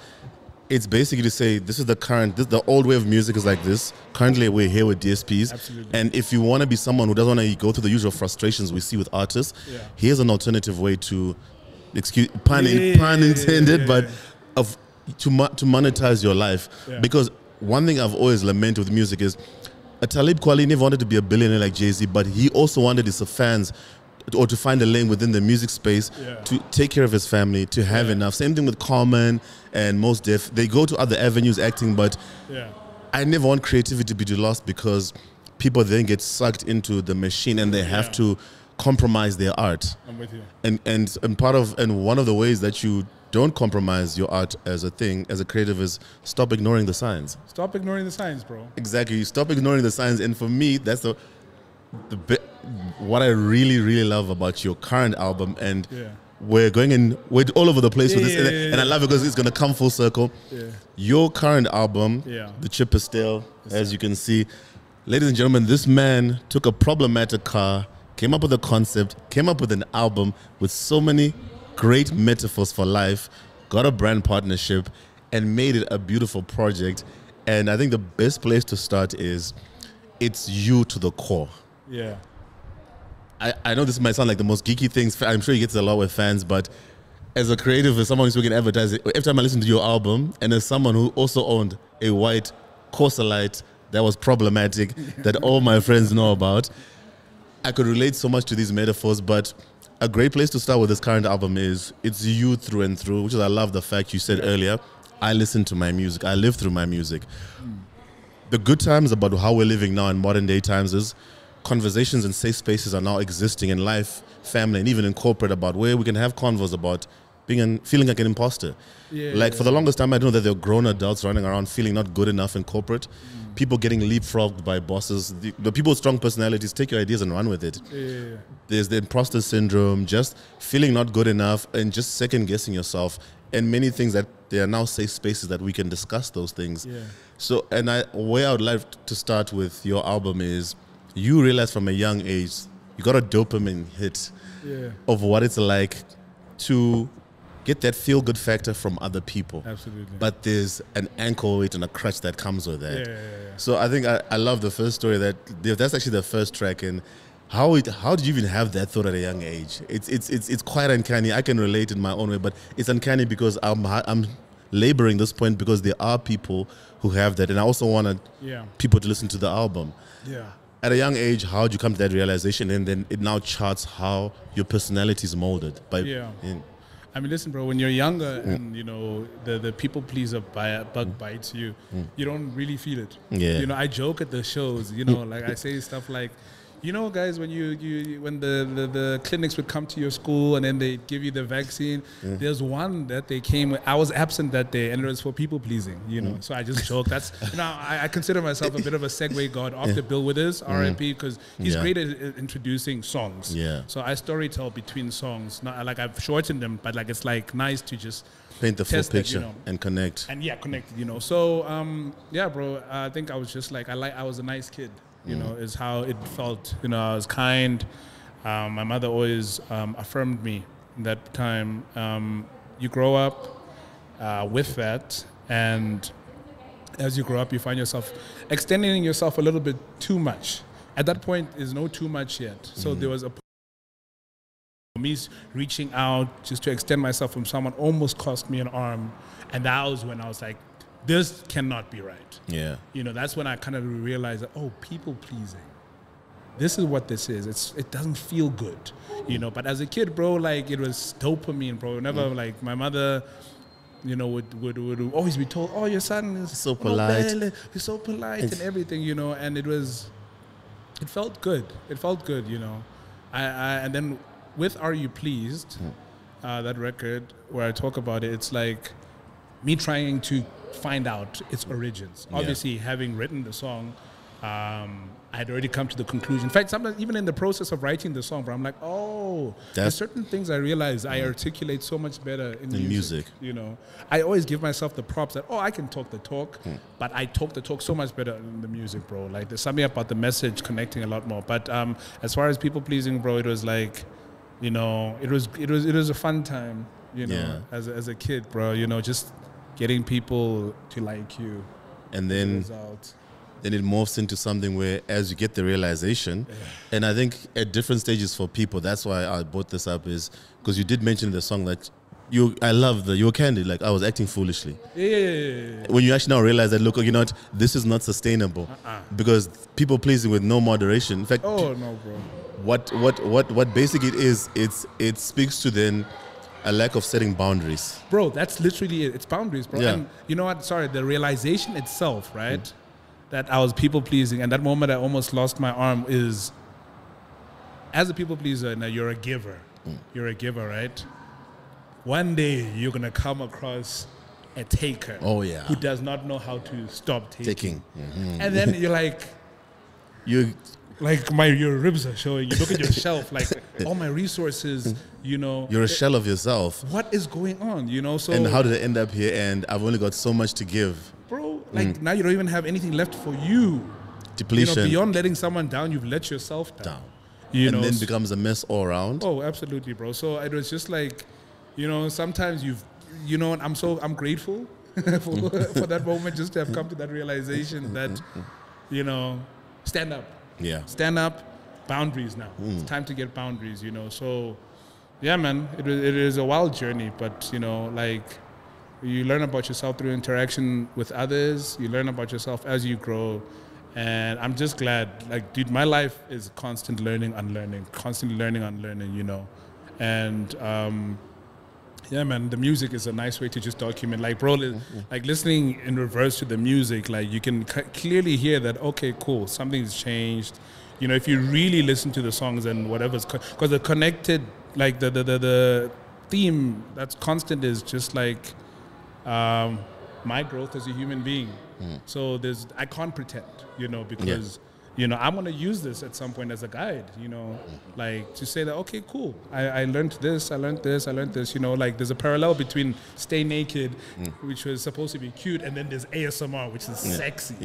It's basically to say this is the old way of music is like this. Currently we're here with DSPs. Absolutely. And if you want to be someone who doesn't want to go through the usual frustrations we see with artists, here's an alternative way to, pun intended, but to monetize your life. Because one thing I've always lamented with music is Talib Kweli never wanted to be a billionaire like Jay-Z, but he also wanted his fans or to find a lane within the music space to take care of his family, to have enough. Same thing with Common and Most Def. They go to other avenues acting, but I never want creativity to be lost, because people then get sucked into the machine and they have to compromise their art. I'm with you. And one of the ways that you don't compromise your art as a thing, as a creative, is stop ignoring the signs. Stop ignoring the signs, bro. Exactly. You stop ignoring the signs. And for me, that's what I really, really love about your current album. And we're all over the place with this. And I love it because it's going to come full circle. Your current album, The Chip is Still, as you can see. Ladies and gentlemen, this man took a problematic car, came up with a concept, came up with an album with so many great metaphors for life, got a brand partnership, and made it a beautiful project. And I think the best place to start is it's you to the core. Yeah. I know this might sound like the most geeky things. I'm sure he gets a lot with fans, but as a creative, as someone who's working in advertising, every time I listen to your album, and as someone who also owned a white Corsa Light that was problematic, that all my friends know about, I could relate so much to these metaphors. But a great place to start with this current album is it's you through and through, which is, I love the fact you said earlier, I listen to my music, I live through my music. The good times about how we're living now in modern day times is conversations and safe spaces are now existing in life, family, and even in corporate, about where we can have convos about feeling like an imposter. For the longest time, I know that there are grown adults running around feeling not good enough in corporate. People getting leapfrogged by bosses. The people with strong personalities take your ideas and run with it. There's the imposter syndrome, just feeling not good enough and just second guessing yourself, and many things that there are now safe spaces that we can discuss those things. So, where I would like to start with your album is you realize from a young age you got a dopamine hit of what it's like to get that feel-good factor from other people. Absolutely. But there's an ankle weight and a crutch that comes with that. So I think I love the first story. That's actually the first track. And how did you even have that thought at a young age? It's quite uncanny. I can relate in my own way, but it's uncanny because I'm laboring this point because there are people who have that, and I also wanted people to listen to the album. At a young age, how did you come to that realization, and then it now charts how your personality is molded? I mean, listen, bro, when you're younger and, you know, the people pleaser bug bites you, you don't really feel it. You know, I joke at the shows, you know, like I say stuff like, you know, guys, when when the clinics would come to your school and then they give you the vaccine, there's one that they came with. I was absent that day, and it was for people pleasing, you know. So I just joke. That's, you know, I consider myself a bit of a segue god after Bill Withers, R.I.P., because he's great at introducing songs. So I storytell between songs. Not like I've shortened them, but like it's like nice to just paint the full picture, you know, and connect. And connect, you know. So yeah, bro. I think I was just like I was a nice kid. You know, is how it felt. You know, I was kind. My mother always affirmed me in that time. You grow up with that, and as you grow up, you find yourself extending yourself a little bit too much. At that point, there's no too much yet. So there was a point for me reaching out just to extend myself from someone almost cost me an arm, and that was when I was like, this cannot be right. You know, that's when I kind of realized that, oh, people pleasing. this is what this is. It doesn't feel good, you know. But as a kid, bro, like it was dopamine, bro. Whenever like my mother, you know, would always be told, "Oh, your son is so polite. He's so polite and everything," you know. And it felt good. It felt good, you know. And then with Are You Pleased, that record where I talk about it, it's like me trying to find out its origins. Obviously, having written the song, I had already come to the conclusion. In fact, sometimes even in the process of writing the song, bro, I'm like, oh, there's certain things I realize I articulate so much better in music. You know, I always give myself the props that, I can talk the talk, but I talk the talk so much better in the music, bro. Like there's something about the message connecting a lot more. But as far as people pleasing, bro, it was like, you know, it was a fun time, you know, as a kid, bro. You know, just getting people to like you. And then it morphs into something where as you get the realization, and I think at different stages for people, that's why I brought this up, is because you did mention in the song that you were candid, like I was acting foolishly. When you actually now realize that, look, you know what, this is not sustainable because people pleasing with no moderation. In fact, no, bro. What basically it is, it speaks to then a lack of setting boundaries. Bro, that's literally it. It's boundaries, bro. And you know what? Sorry, the realization itself, right? That I was people pleasing, and that moment I almost lost my arm is, as a people pleaser, now you're a giver. You're a giver, right? One day you're gonna come across a taker. Who does not know how to stop taking. And then you're like, your ribs are showing. You look at your shelf, like all my resources, you know. You're a shell of yourself. What is going on, you know? So, and how did I end up here? And I've only got so much to give. Bro, like now you don't even have anything left for you. Depletion. You know, beyond letting someone down, you've let yourself down. And then becomes a mess all around. Oh, absolutely, bro. So it was just like, you know, sometimes I'm grateful for that moment, just to have come to that realization that, you know, stand up. Stand up, boundaries now. It's time to get boundaries, you know. So, yeah, man, it is a wild journey, but, you know, like, you learn about yourself through interaction with others. You learn about yourself as you grow. And I'm just glad, like, dude, my life is constant learning, unlearning, you know. And, yeah, man, the music is a nice way to just document. Like, bro, like listening in reverse to the music, like you can clearly hear that, okay, cool, something's changed. You know, if you really listen to the songs and whatever's, because the connected, like the theme that's constant is just like my growth as a human being. So I can't pretend, you know, because you know, I'm going to use this at some point as a guide, you know, like to say that, okay, cool. I learned this, I learned this, you know, like there's a parallel between Stay Naked, which was supposed to be cute, and then there's ASMR, which is sexy.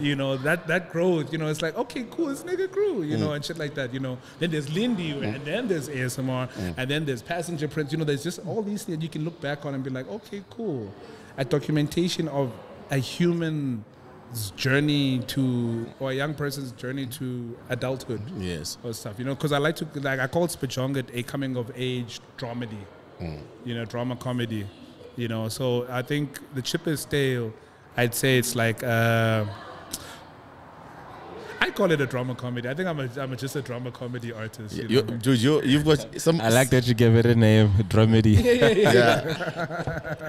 You know, that growth, you know, it's like, okay, cool, this nigga grew, you know, and shit like that, you know. Then there's Lindy, and then there's ASMR, and then there's Passenger Prince, you know, there's just all these things you can look back on and be like, okay, cool. A documentation of a human journey to, or a young person's journey to adulthood, or stuff, you know, because I like to, like, I call Spajonget a coming of age dramedy, you know, drama comedy, you know. So I think the chip is stale. I'd say it's like I call it a drama comedy. I think I'm just a drama comedy artist. Dude, you've got some. I like that you gave it a name, dramedy.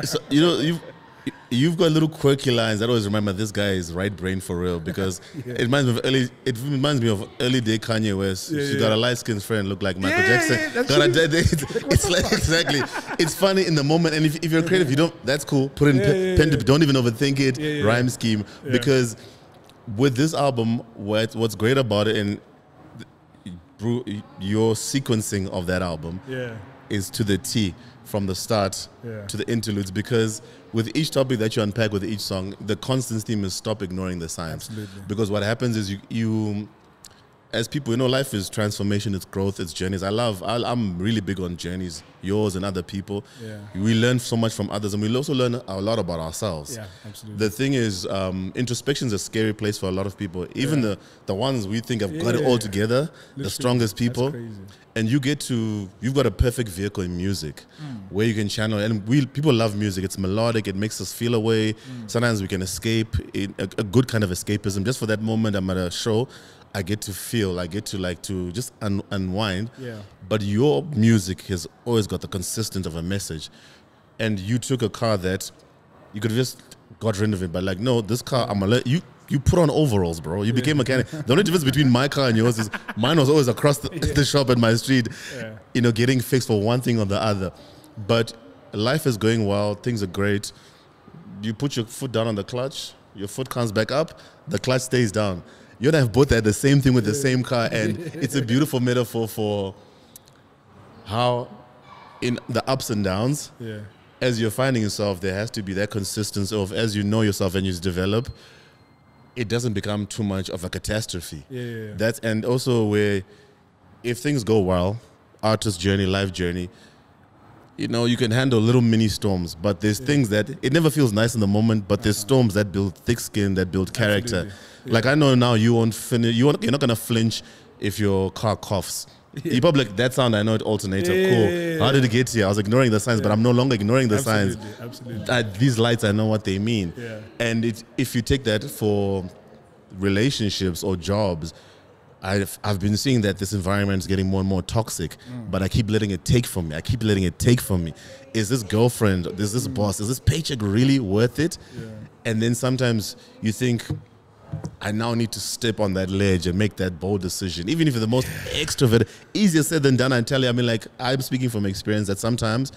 So, you know, you've got little quirky lines that always remember this guy is right brain for real, because it reminds me of early day Kanye West. She's got a light skinned friend look like Michael Jackson. It's like, exactly. It's funny in the moment, and if you're creative, you don't. That's cool. Put in pen to, don't even overthink it. Rhyme scheme, because with this album, what's great about it, and your sequencing of that album is to the T, from the start to the interludes, because with each topic that you unpack with each song, the constant theme is stop ignoring the signs. Absolutely. Because what happens is you as people, you know, life is transformation, it's growth, it's journeys. I'm really big on journeys, yours and other people. We learn so much from others, and we also learn a lot about ourselves. Absolutely. The thing is, introspection is a scary place for a lot of people. Even the ones we think have got it all together, literally, the strongest people. That's crazy. And you've got a perfect vehicle in music where you can channel, and people love music. It's melodic, it makes us feel a way. Sometimes we can escape, a good kind of escapism. Just for that moment, I'm at a show, I get to feel, I get to like to just unwind. Yeah. But your music has always got the consistent of a message. And you took a car that you could have just got rid of it, but like, no, this car, I'm gonna let you. You put on overalls, bro. You became a mechanic. The only difference between my car and yours is mine was always across the shop at my street, you know, getting fixed for one thing or the other. But life is going well. Things are great. You put your foot down on the clutch, your foot comes back up, the clutch stays down. You and I have both had the same thing with the same car, and it's a beautiful metaphor for how in the ups and downs, as you're finding yourself, there has to be that consistency of, as you know yourself and you develop, it doesn't become too much of a catastrophe. That's, and also where if things go well, artist journey, life journey, you know, you can handle little mini storms, but there's things that it never feels nice in the moment, but there's storms that build thick skin, that build character. Like I know now you won't finish, you're not gonna flinch if your car coughs. You probably like, that sound, I know it alternator, cool. How did it get here? I was ignoring the signs, but I'm no longer ignoring the signs. These lights, I know what they mean. And if you take that for relationships or jobs, I've been seeing that this environment is getting more and more toxic, but I keep letting it take from me. I keep letting it take from me. Is this girlfriend, is this boss, is this paycheck really worth it? And then sometimes you think, I now need to step on that ledge and make that bold decision. Even if you're the most extroverted, easier said than done, I tell you, I mean, like, I'm speaking from experience that sometimes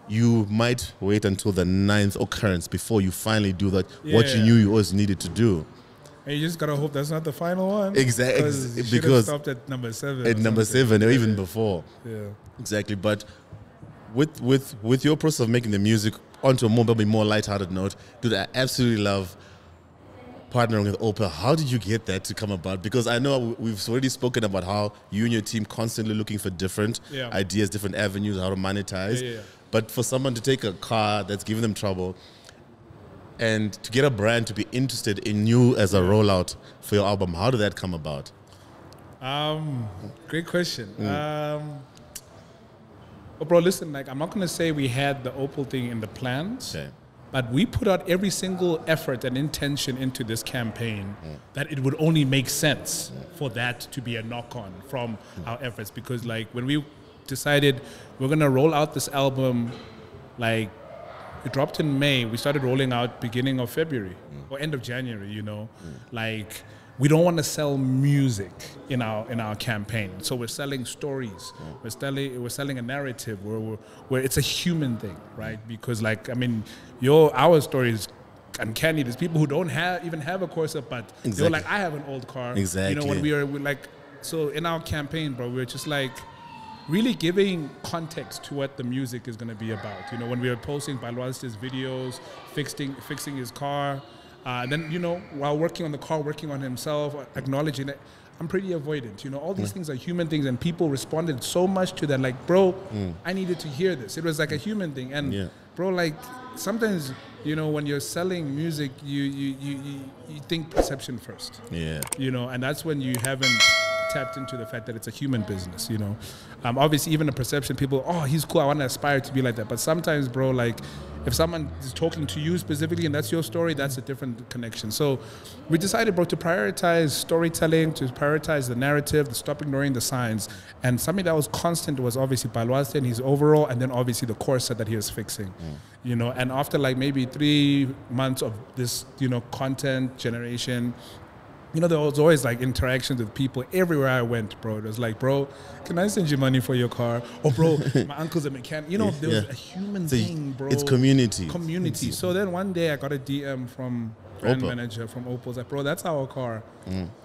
you might wait until the 9th occurrence before you finally do that, what you knew you always needed to do. And you just gotta hope that's not the final one. Exactly, because stopped at number 7. At number 7, or even before. Exactly. But with your process of making the music onto a probably more lighthearted note, dude, I absolutely love partnering with Opel. How did you get that to come about? Because I know we've already spoken about how you and your team constantly looking for different ideas, different avenues, how to monetize. But for someone to take a car that's giving them trouble and to get a brand to be interested in you as a rollout for your album, how did that come about? Great question. Well, bro, listen, like, I'm not going to say we had the Opel thing in the plans, but we put out every single effort and intention into this campaign that it would only make sense for that to be a knock-on from our efforts. Because, like, when we decided we're going to roll out this album, like, it dropped in May. We started rolling out beginning of February or end of January, you know. Like, we don't want to sell music in our campaign. So we're selling stories. We're selling a narrative where it's a human thing, right? Because, like, I mean, our story is uncanny. There's people who don't even have a Corsa, but they're like, I have an old car. You know, when we're like, so in our campaign, bro, we're just like, really giving context to what the music is going to be about. You know, when we were posting ByLwansta's videos, fixing his car, then, you know, while working on the car, working on himself, acknowledging that I'm pretty avoidant. You know, all these things are human things, and people responded so much to that. Like, bro, I needed to hear this. It was like a human thing. And, bro, like, sometimes, you know, when you're selling music, you think perception first. You know, and that's when you haven't tapped into the fact that it's a human business, you know. Obviously, even the perception, people, oh, he's cool, I want to aspire to be like that. But sometimes, bro, like, if someone is talking to you specifically and that's your story, that's a different connection. So we decided, bro, to prioritize storytelling, to prioritize the narrative, to stop ignoring the signs. And something that was constant was obviously ByLwansta and his overall, and then obviously the Corsa that he was fixing. You know, and after like maybe 3 months of this, you know, content generation, you know, there was always like interactions with people everywhere I went, bro. It was like, bro, can I send you money for your car? Or, bro, my uncle's a mechanic. You know, there was a human thing, bro. It's community. Community. So then one day I got a DM from brand manager from Opel. Like, bro, that's our car.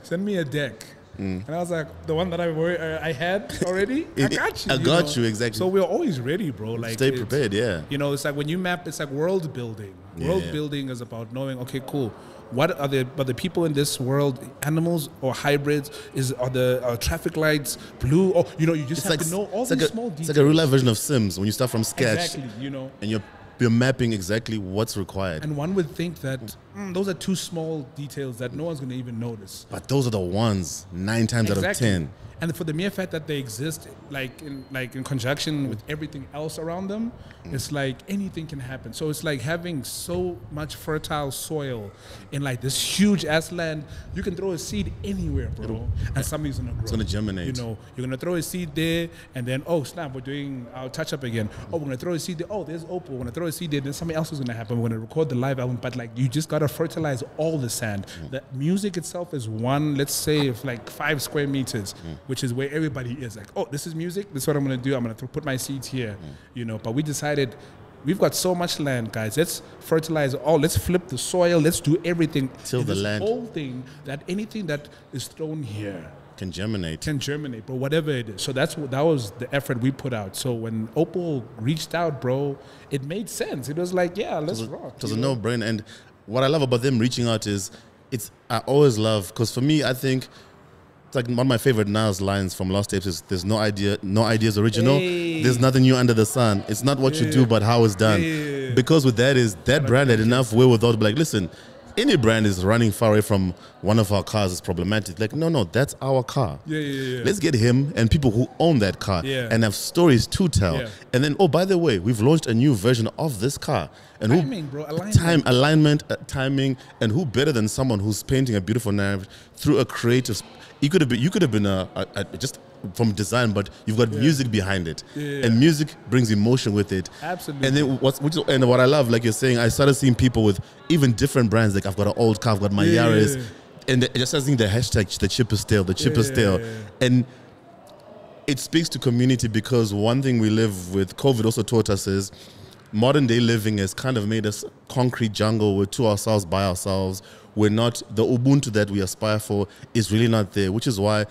Send me a deck. And I was like, the one that I had already, I got you. I got you, exactly. So we're always ready, bro. Like, stay prepared, You know, it's like when you map, it's like world building. World building is about knowing, okay, cool. What are the people in this world, animals or hybrids? Are the traffic lights blue? Or, you know, you just have to know all these small details. It's like a real life version of Sims when you start from sketch. Exactly, you know. And you're mapping exactly what's required. And one would think that those are two small details that no one's going to even notice. But those are the ones 9 times out of 10. And for the mere fact that they exist, like in conjunction with everything else around them, it's like anything can happen. So it's like having so much fertile soil in like this huge ass land. You can throw a seed anywhere, bro, and something's gonna grow. It's gonna germinate. You know, you're gonna throw a seed there, and then oh snap, we're doing our touch up again. Oh, we're gonna throw a seed there. Oh, there's Opal. We're gonna throw a seed there. Then something else is gonna happen. We're gonna record the live album. But like, you just gotta fertilize all the sand. The music itself is one, let's say, of like 5 square meters, which is where everybody is. Like, oh, this is music. This is what I'm gonna do. I'm gonna put my seeds here. You know, but we decided, we've got so much land, guys. Let's fertilize all. Let's flip the soil. Let's do everything. Till the land. Whole thing, that anything that is thrown here can germinate. But whatever it is. So that was the effort we put out. So when Opal reached out, bro, it made sense. It was like, yeah, let's rock. It was a no-brainer. And what I love about them reaching out is, I always love, because for me, I think it's like one of my favorite Nas lines from Lost Tapes is, there's no ideas original. Hey. There's nothing new under the sun. It's not what you do, but how it's done. Because with that is, that brand had enough wherewithal to be like, listen, any brand is running far away from one of our cars is problematic. Like, no, that's our car. Let's get him and people who own that car and have stories to tell. And then, oh, by the way, we've launched a new version of this car. And timing, bro, alignment, timing, and who better than someone who's painting a beautiful narrative through a creative. You could have been just from design, but you've got music behind it, and music brings emotion with it. Absolutely. And then what I love, like you're saying, I started seeing people with even different brands. Like, I've got an old car, I've got my Yaris, and just seeing the hashtag, the chip is stale, and it speaks to community, because one thing we live with COVID also taught us is modern day living has kind of made us concrete jungle. We're to ourselves, by ourselves. We're not, the Ubuntu that we aspire for is really not there, which is why,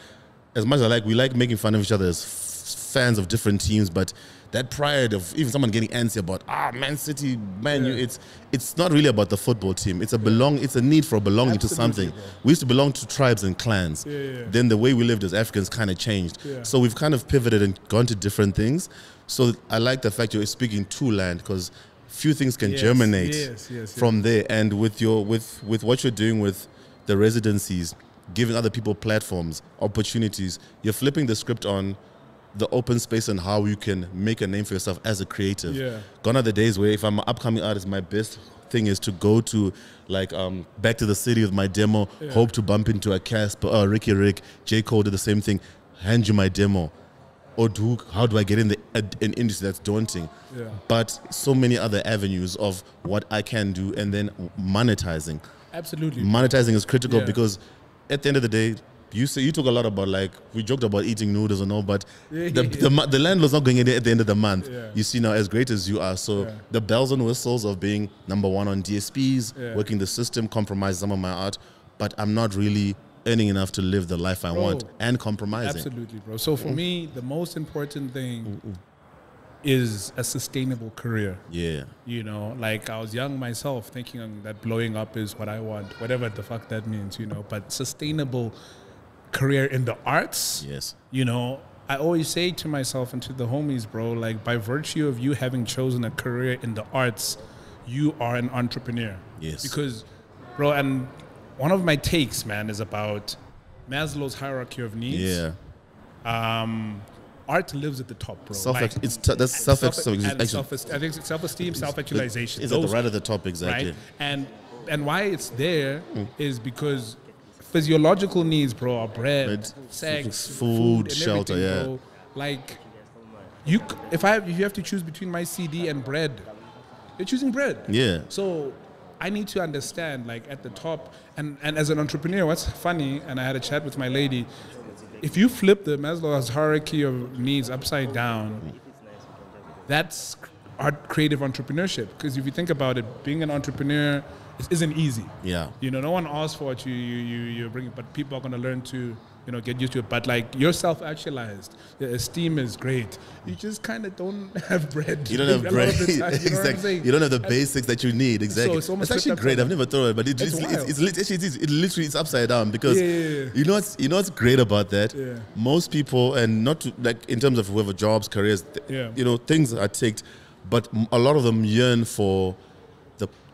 as much as we like making fun of each other as fans of different teams, but that pride of even someone getting antsy about, Man City, Man U, it's not really about the football team. It's a need for belonging to something. Bro. We used to belong to tribes and clans. Then the way we lived as Africans kind of changed. So we've kind of pivoted and gone to different things. So I like the fact you're speaking to land, because few things can germinate from there. And with what you're doing with the residencies, giving other people platforms, opportunities, you're flipping the script on the open space and how you can make a name for yourself as a creative. Gone are the days where if I'm an upcoming artist, my best thing is to go to like back to the city with my demo, hope to bump into a Casper, Ricky Rick, J. Cole did the same thing, hand you my demo. Or how do I get in an industry that's daunting? But so many other avenues of what I can do, and then monetizing. Absolutely. Monetizing is critical because at the end of the day, you talk a lot about, like, we joked about eating noodles or no, but the landlord's not going in there at the end of the month. You see, now, as great as you are, so the bells and whistles of being #1 on DSPs, working the system, compromise some of my art, but I'm not really earning enough to live the life I want, and compromising. Absolutely, bro. So for me, the most important thing is a sustainable career. You know, like, I was young myself thinking that blowing up is what I want, whatever the fuck that means, you know, but sustainable career in the arts. You know, I always say to myself and to the homies, bro, like, by virtue of you having chosen a career in the arts, you are an entrepreneur. Because, bro, and one of my takes, man, is about Maslow's hierarchy of needs. Art lives at the top, bro. I think it's self-esteem, self-actualization. It's at the right at the top, exactly. Right? And why it's there is because physiological needs, bro, are bread, sex, food, shelter, bro. Like, if you have to choose between my CD and bread, you're choosing bread. So I need to understand, like, at the top, and as an entrepreneur, what's funny, and I had a chat with my lady, if you flip the Maslow's hierarchy of needs upside down, that's creative entrepreneurship. Because if you think about it, being an entrepreneur isn't easy. You know, no one asks for what you bring, but people are going to learn to, you know, get used to it. But, like, you're self-actualized. The esteem is great. You just kind of don't have bread. You don't have bread. Exactly. You don't have the basics that you need. Exactly. It's actually great. I've never thought of it, but it literally is upside down, because you know what's great about that? Most people, and not to, like, in terms of whoever jobs, careers, you know, things are ticked, but a lot of them yearn for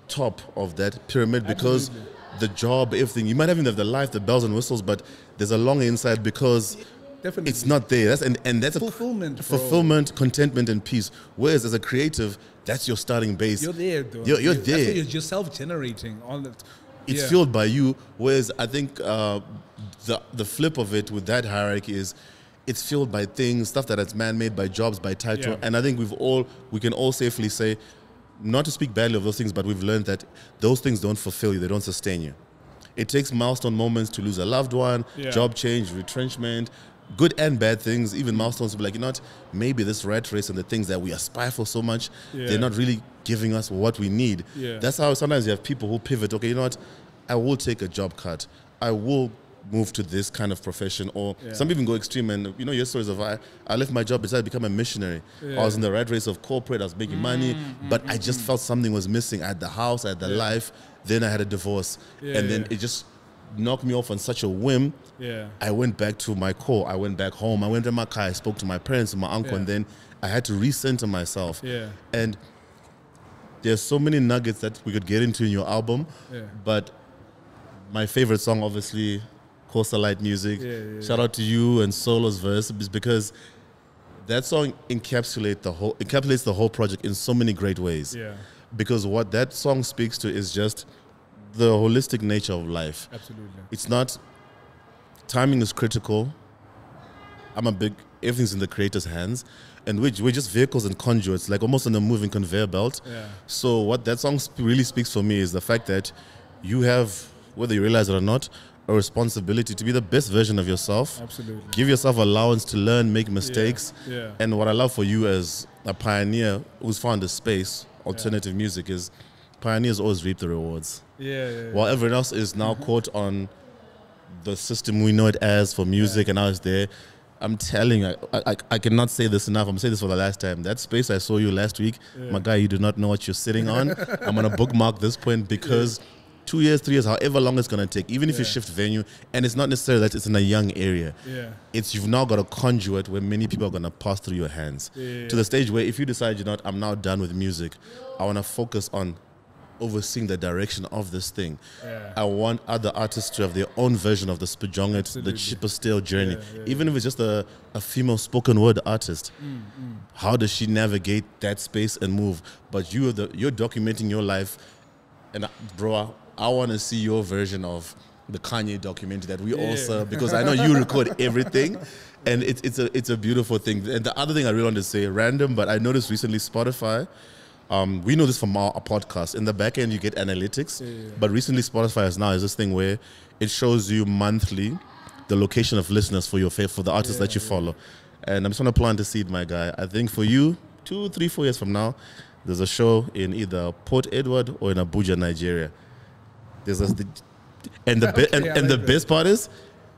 top of that pyramid because Absolutely. the job, everything, you might even have the life, the bells and whistles, but there's a long inside because Definitely. it's not there. And that's Fulfillment, a bro. fulfillment, contentment, and peace. Whereas as a creative, that's your starting base. You're there, though. You're That's there. what you're self-generating. All that. It's Yeah. fueled by you. Whereas I think the flip of it with that hierarchy is it's fueled by things, stuff that is man-made, by jobs, by title. Yeah. And I think we can all safely say, not to speak badly of those things, but we've learned that those things don't fulfill you, they don't sustain you. It takes milestone moments to lose a loved one, Yeah. job change, retrenchment, good and bad things, even milestones to be like, you know what, maybe this rat race and the things that we aspire for so much, Yeah. they're not really giving us what we need. Yeah. That's how sometimes you have people who pivot, okay, you know what, I will take a job cut. I will move to this kind of profession, or Yeah. some people go extreme and you know your stories of I left my job, decided to become a missionary. Yeah. I was in the rat race of corporate, I was making money, but I just felt something was missing. I had the house, I had the life, then I had a divorce, Yeah, and then yeah. it just knocked me off on such a whim. Yeah. I went back to my core. I went back home. I went to my car. I spoke to my parents and my uncle, Yeah. and then I had to recenter myself. Yeah. And there's so many nuggets that we could get into in your album, Yeah. but my favorite song, obviously, Coastal Light Music. Yeah, yeah, Shout out to you and Solo's verse, is because that song encapsulates the whole project in so many great ways. Yeah. Because what that song speaks to is just the holistic nature of life. Absolutely. It's not, timing is critical. Everything's in the creator's hands, and we're just vehicles and conduits, like almost on a moving conveyor belt. Yeah. So what that song really speaks for me is the fact that you have, whether you realize it or not, a responsibility to be the best version of yourself. Absolutely. Give yourself allowance to learn, make mistakes. Yeah. And what I love for you as a pioneer who's found a space, alternative music, is pioneers always reap the rewards. Yeah. While everyone else is now caught on the system we know it as for music, and I was there. I'm telling you, I cannot say this enough. I'm saying this for the last time. That space I saw you last week, my guy, you do not know what you're sitting on. I'm going to bookmark this point because 2 years, 3 years, however long it's going to take, even if you shift venue, and it's not necessarily that it's in a young area. Yeah. It's you've now got a conduit where many people are going to pass through your hands. Yeah. To the stage where if you decide, you know what, I'm now done with music, I want to focus on overseeing the direction of this thing. Yeah. I want other artists to have their own version of the Spajonget, the Chipper Stale journey. Even if it's just a female spoken word artist. How does she navigate that space and move? But you're documenting your life, and bro, I want to see your version of the Kanye documentary that we also, because I know you record everything, and it's a beautiful thing. And the other thing I really want to say, random, but I noticed recently Spotify. We know this from our podcast. In the back end, you get analytics, but recently Spotify has this thing where it shows you monthly the location of listeners for the artists that you follow. And I'm just going to plant a seed, my guy. I think for you, 2, 3, 4 years from now, there's a show in either Port Edward or in Abuja, Nigeria. The best part is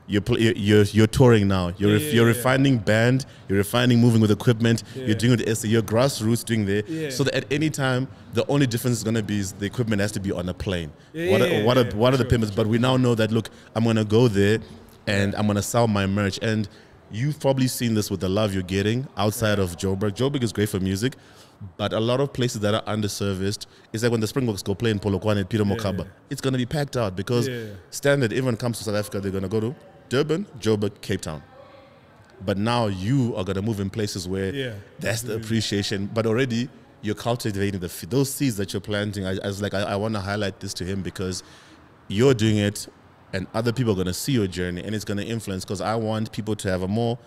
you're touring now. You're refining band. You're refining moving with equipment. You're doing it as your grassroots doing there. So that at any time, the only difference is going to be is the equipment has to be on a plane. What are the payments? But we now know that, look, I'm going to go there and I'm going to sell my merch. And you've probably seen this with the love you're getting outside of Joburg. Joburg is great for music, but a lot of places that are underserviced, it's like when the Springboks go play in Polokwane and Peter Mokaba, it's going to be packed out because standard, everyone comes to South Africa, they're going to go to Durban, Joburg, Cape Town. But now you are going to move in places where that's the appreciation. But already you're cultivating those seeds that you're planting. I want to highlight this to him because you're doing it and other people are going to see your journey and it's going to influence, because I want people to have a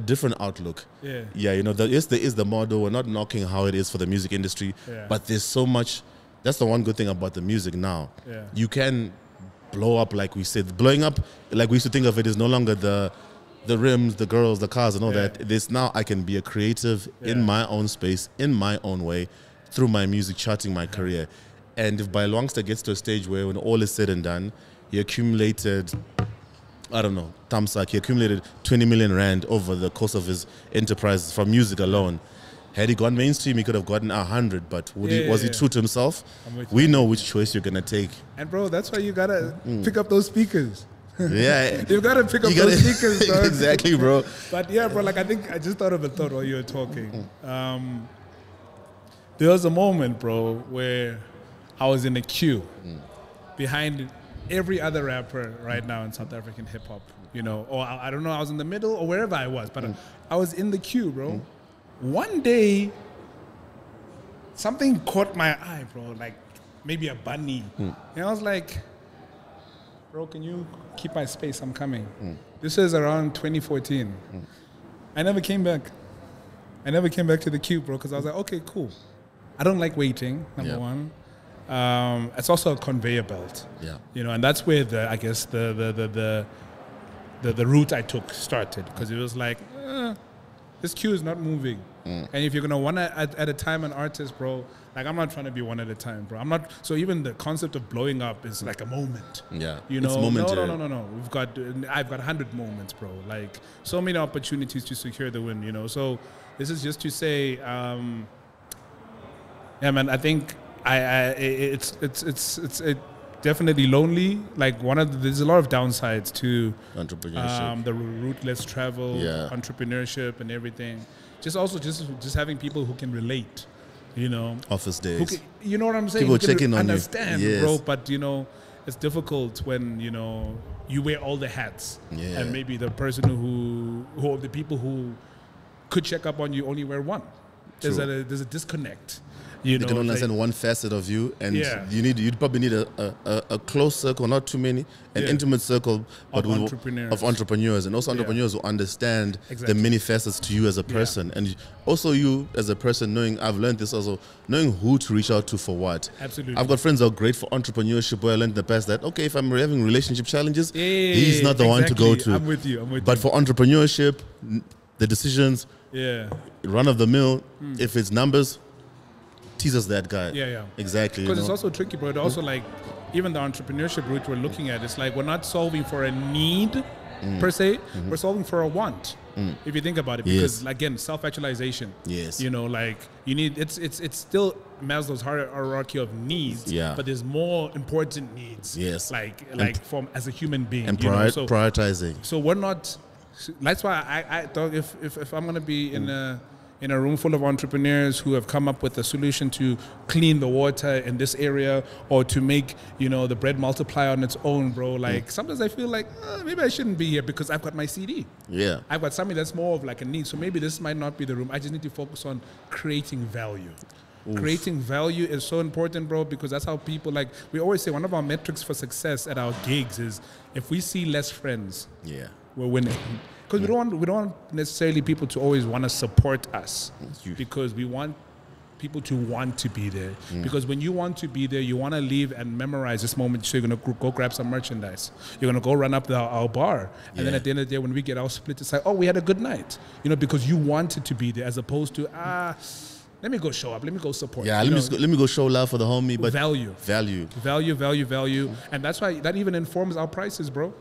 different outlook. There is the model. We're not knocking how it is for the music industry, but there's so much. That's the one good thing about the music now. You can blow up, like we said. Blowing up, like we used to think of it, is no longer the rims, the girls, the cars, and all that. This now I can be a creative in my own space, in my own way, through my music, charting my career. And if ByLwansta gets to a stage where, when all is said and done, he accumulated, I don't know, Tamsak, he accumulated 20 million rand over the course of his enterprise from music alone. Had he gone mainstream, he could have gotten 100, but was he true to himself? We know which choice you're going to take. And bro, that's why you got to pick up those speakers. Yeah. You've got to pick up those speakers, dog. Exactly, bro. But yeah, bro, like I just thought of a thought while you were talking. There was a moment, bro, where I was in a queue behind every other rapper right now in South African hip hop, you know, or I don't know, I was in the middle or wherever I was, but I was in the queue, bro. One day, something caught my eye, bro, like maybe a bunny. And I was like, bro, can you keep my space? I'm coming. This is around 2014. I never came back. I never came back to the queue, bro, because I was like, okay, cool. I don't like waiting, number one. It's also a conveyor belt. You know, and that's where I guess the route I took started, because it was like, this queue is not moving. And if you're gonna one at a time an artist, bro, like I'm not trying to be one at a time, bro. I'm not. So even the concept of blowing up is like a moment. You know, no. I've got 100 moments, bro. Like so many opportunities to secure the win. You know, so this is just to say, yeah, man. I think it's definitely lonely. Like there's a lot of downsides to entrepreneurship, the route less travel, entrepreneurship, and everything. Just having people who can relate, you know. Office days. You know what I'm saying? People checking on understand, you. bro. But you know, it's difficult when you know you wear all the hats, and maybe the person who the people who could check up on you only wear one. There's a disconnect. They can understand one facet of you, and you'd probably need a close circle, not too many, an intimate circle, but of entrepreneurs, and also entrepreneurs who understand the many facets to you as a person, and also you as a person knowing. I've learned this also, knowing who to reach out to for what. Absolutely. I've got friends who are great for entrepreneurship, where I learned in the past that okay, if I'm having relationship challenges, he's not the one to go to. I'm with you. But for entrepreneurship, the decisions, run of the mill, if it's numbers. Teases that guy. Exactly. Because it's also tricky, bro. It also like even the entrepreneurship route we're looking at, it's like we're not solving for a need per se. We're solving for a want. If you think about it, because again, self-actualization. You know, like you need. It's still Maslow's hierarchy of needs. But there's more important needs. Like from as a human being. And prioritizing. So we're not. That's why I thought if I'm gonna be in a room full of entrepreneurs who have come up with a solution to clean the water in this area, or to make, you know, the bread multiply on its own, bro. Like sometimes I feel like maybe I shouldn't be here because I've got my CD. I've got something that's more of like a need. So maybe this might not be the room. I just need to focus on creating value. Creating value is so important, bro, because that's how people, like we always say, one of our metrics for success at our gigs is if we see less friends, we're winning. Because we don't want necessarily people to always want to support us, because we want people to want to be there. Because when you want to be there, you want to leave and memorize this moment. So you're going to go grab some merchandise. You're going to go run up our bar. And then at the end of the day, when we get our split, it's like, oh, we had a good night. You know, because you wanted to be there, as opposed to, let me go show up. Let me go support. Let me go show love for the homie. But value. And that's why that even informs our prices, bro.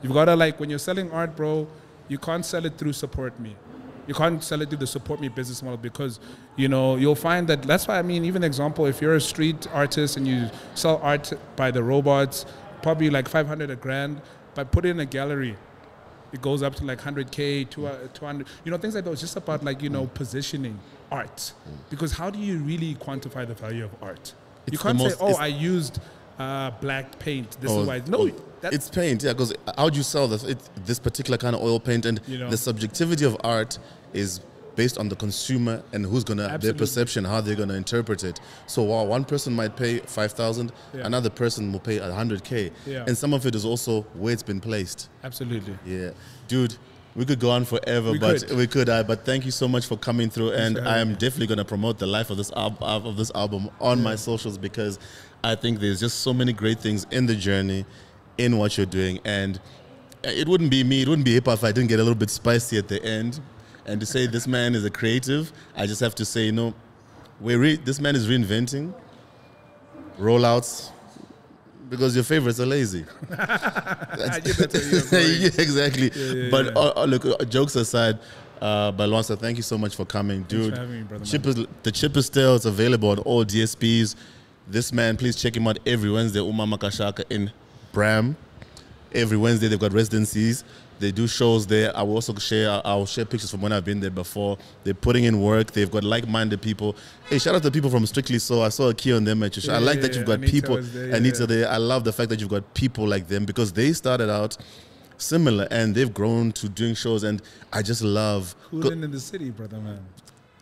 You've got to, like, when you're selling art, bro, you can't sell it through support me. You can't sell it through the support me business model, because, you know, you'll find that, that's why, I mean, even example, if you're a street artist and you sell art by the robots, probably like 500 a grand, but put it in a gallery, it goes up to like 100K, 200, you know, things like that. It's just about, like, you know, positioning art. Because how do you really quantify the value of art? You can't say, oh, I used black paint. This is why. No, it's paint. Yeah, because how would you sell this particular kind of oil paint? And the subjectivity of art is based on the consumer and who's gonna their perception, how they're gonna interpret it. So while one person might pay 5,000, another person will pay 100K, and some of it is also where it's been placed. Absolutely. Yeah, dude. We could go on forever, but thank you so much for coming through. And I am definitely going to promote the life of this album on my socials, because I think there's just so many great things in the journey, in what you're doing. And it wouldn't be me, it wouldn't be hip hop if I didn't get a little bit spicy at the end. And to say this man is a creative, I just have to say, you know, this man is reinventing rollouts. Because your favorites are lazy. Exactly. But look, jokes aside, ByLwansta, thank you so much for coming, dude. Thanks for having me, brother, the chip is still, it's available on all DSPs. This man, please check him out every Wednesday. Uma Makashaka in Bram. Every Wednesday they've got residencies. They do shows there. I will also I'll share pictures from when I've been there before. They're putting in work. They've got like-minded people. Hey, shout out to the people from Strictly So. I saw a key on them at your show. I like that you've got people. Anita there. I love the fact that you've got people like them because they started out similar and they've grown to doing shows. And I just love. Cooling in the city, brother, man.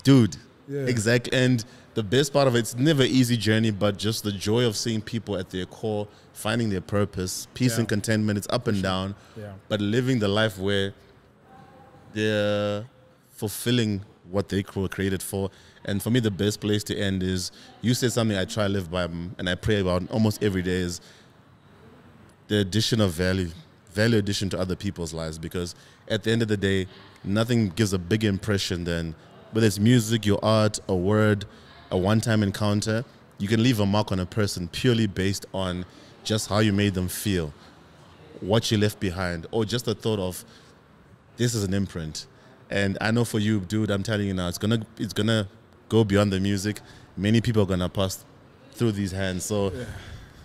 Dude. Yeah. Exactly. And the best part of it's never easy journey, but just the joy of seeing people at their core, finding their purpose, peace and contentment. It's up and down, but living the life where they're fulfilling what they were created for. And for me, the best place to end is, you said something I try to live by and I pray about almost every day, is the addition of value addition to other people's lives. Because at the end of the day, nothing gives a big impression than, whether it's music, your art, a word, a one-time encounter, you can leave a mark on a person purely based on just how you made them feel, what you left behind, or just the thought of, this is an imprint. And I know for you, dude, I'm telling you now, it's gonna go beyond the music. Many people are gonna pass through these hands. So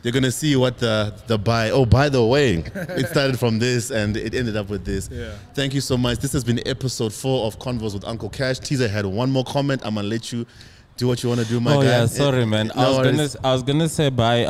they're gonna see what by the way, it started from this and it ended up with this. Thank you so much. This has been episode 4 of Convos with Uncle Kash. Teaser had one more comment. I'm gonna let you do what you want to do, my guy. Yeah, sorry, man. I was gonna say bye.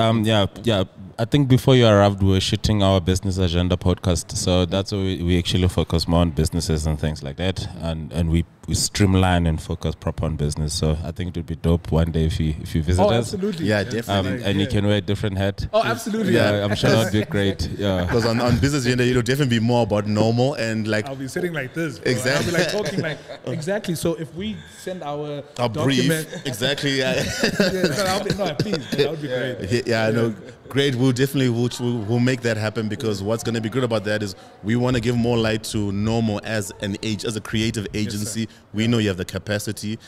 I think before you arrived, we were shooting our business agenda podcast, so that's why we actually focus more on businesses and things like that, and we streamline and focus proper on business. So I think it would be dope one day if you visit us. Absolutely. Yeah, definitely. And you can wear a different hat. Oh, absolutely. Yeah, I'm sure that would be great. Yeah. Because on business agenda, it'll definitely be more about normal and like. I'll be sitting like this. Bro. Exactly. I'll be like talking like exactly. So if we send our brief, exactly. Yeah. Please, that would be great. Yeah, I know. Great. We'll make that happen, because what's going to be good about that is we want to give more light to normal as a creative agency. We know you have the capacity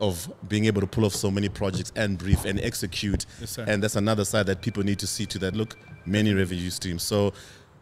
of being able to pull off so many projects and brief and execute. And that's another side that people need to see to that. Look, many revenue streams. So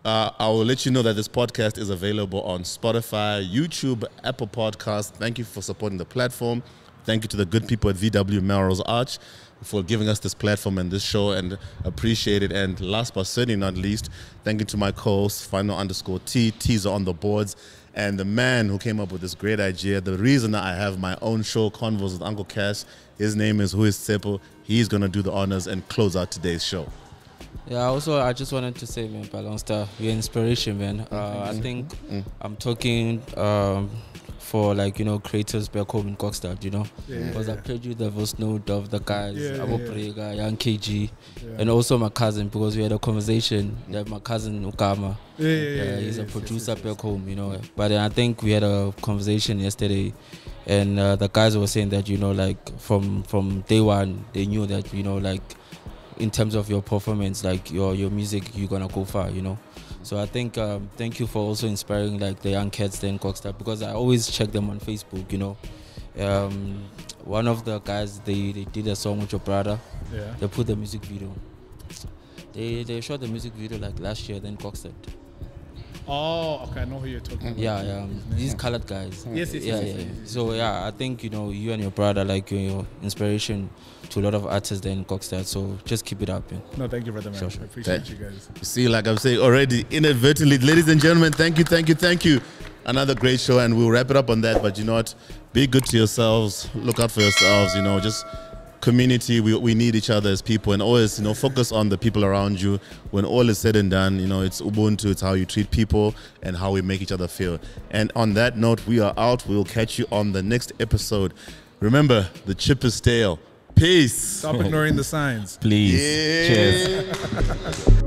I will let you know that this podcast is available on Spotify, YouTube, Apple Podcasts. Thank you for supporting the platform. Thank you to the good people at VW Melrose Arch for giving us this platform and this show, and appreciate it. And last but certainly not least, thank you to my co-host, Final_T, teaser on the boards, and the man who came up with this great idea. The reason that I have my own show, Convos with Uncle Kash, his name is Who is Sepo. He's going to do the honors and close out today's show. Yeah, also, I just wanted to say, man, ByLwansta, you're inspiration, man. I think I'm talking for, like, you know, creators back home in Kokstad, you know, because I played you the voice note of the guys, Abu Prega, Young KG, and also my cousin, because we had a conversation that my cousin Ukama, he's a producer back home, you know. But then I think we had a conversation yesterday, and the guys were saying that, you know, like from day one, they knew that, you know, like, in terms of your performance, like your music, you're gonna go far, you know. So I think thank you for also inspiring like the young cats there in Kokstad, because I always check them on Facebook, you know. One of the guys, they did a song with your brother. They put the music video. They shot the music video like last year then Kokstad. Oh, okay, I know who you're talking about. Yeah, these colored guys. Yes. So yeah, I think, you know, you and your brother, like, your inspiration to a lot of artists there in Kokstad. So just keep it up. Yeah. No, thank you, brother, man. Sure. I appreciate you guys. See, like I'm saying already, inadvertently, ladies and gentlemen, thank you. Another great show, and we'll wrap it up on that. But you know what? Be good to yourselves. Look out for yourselves. You know, just community. We need each other as people, and always, you know, focus on the people around you. When all is said and done, you know, it's Ubuntu. It's how you treat people and how we make each other feel. And on that note, we are out. We'll catch you on the next episode. Remember, the chip is stale. Peace. Stop ignoring the signs. Please. Cheers.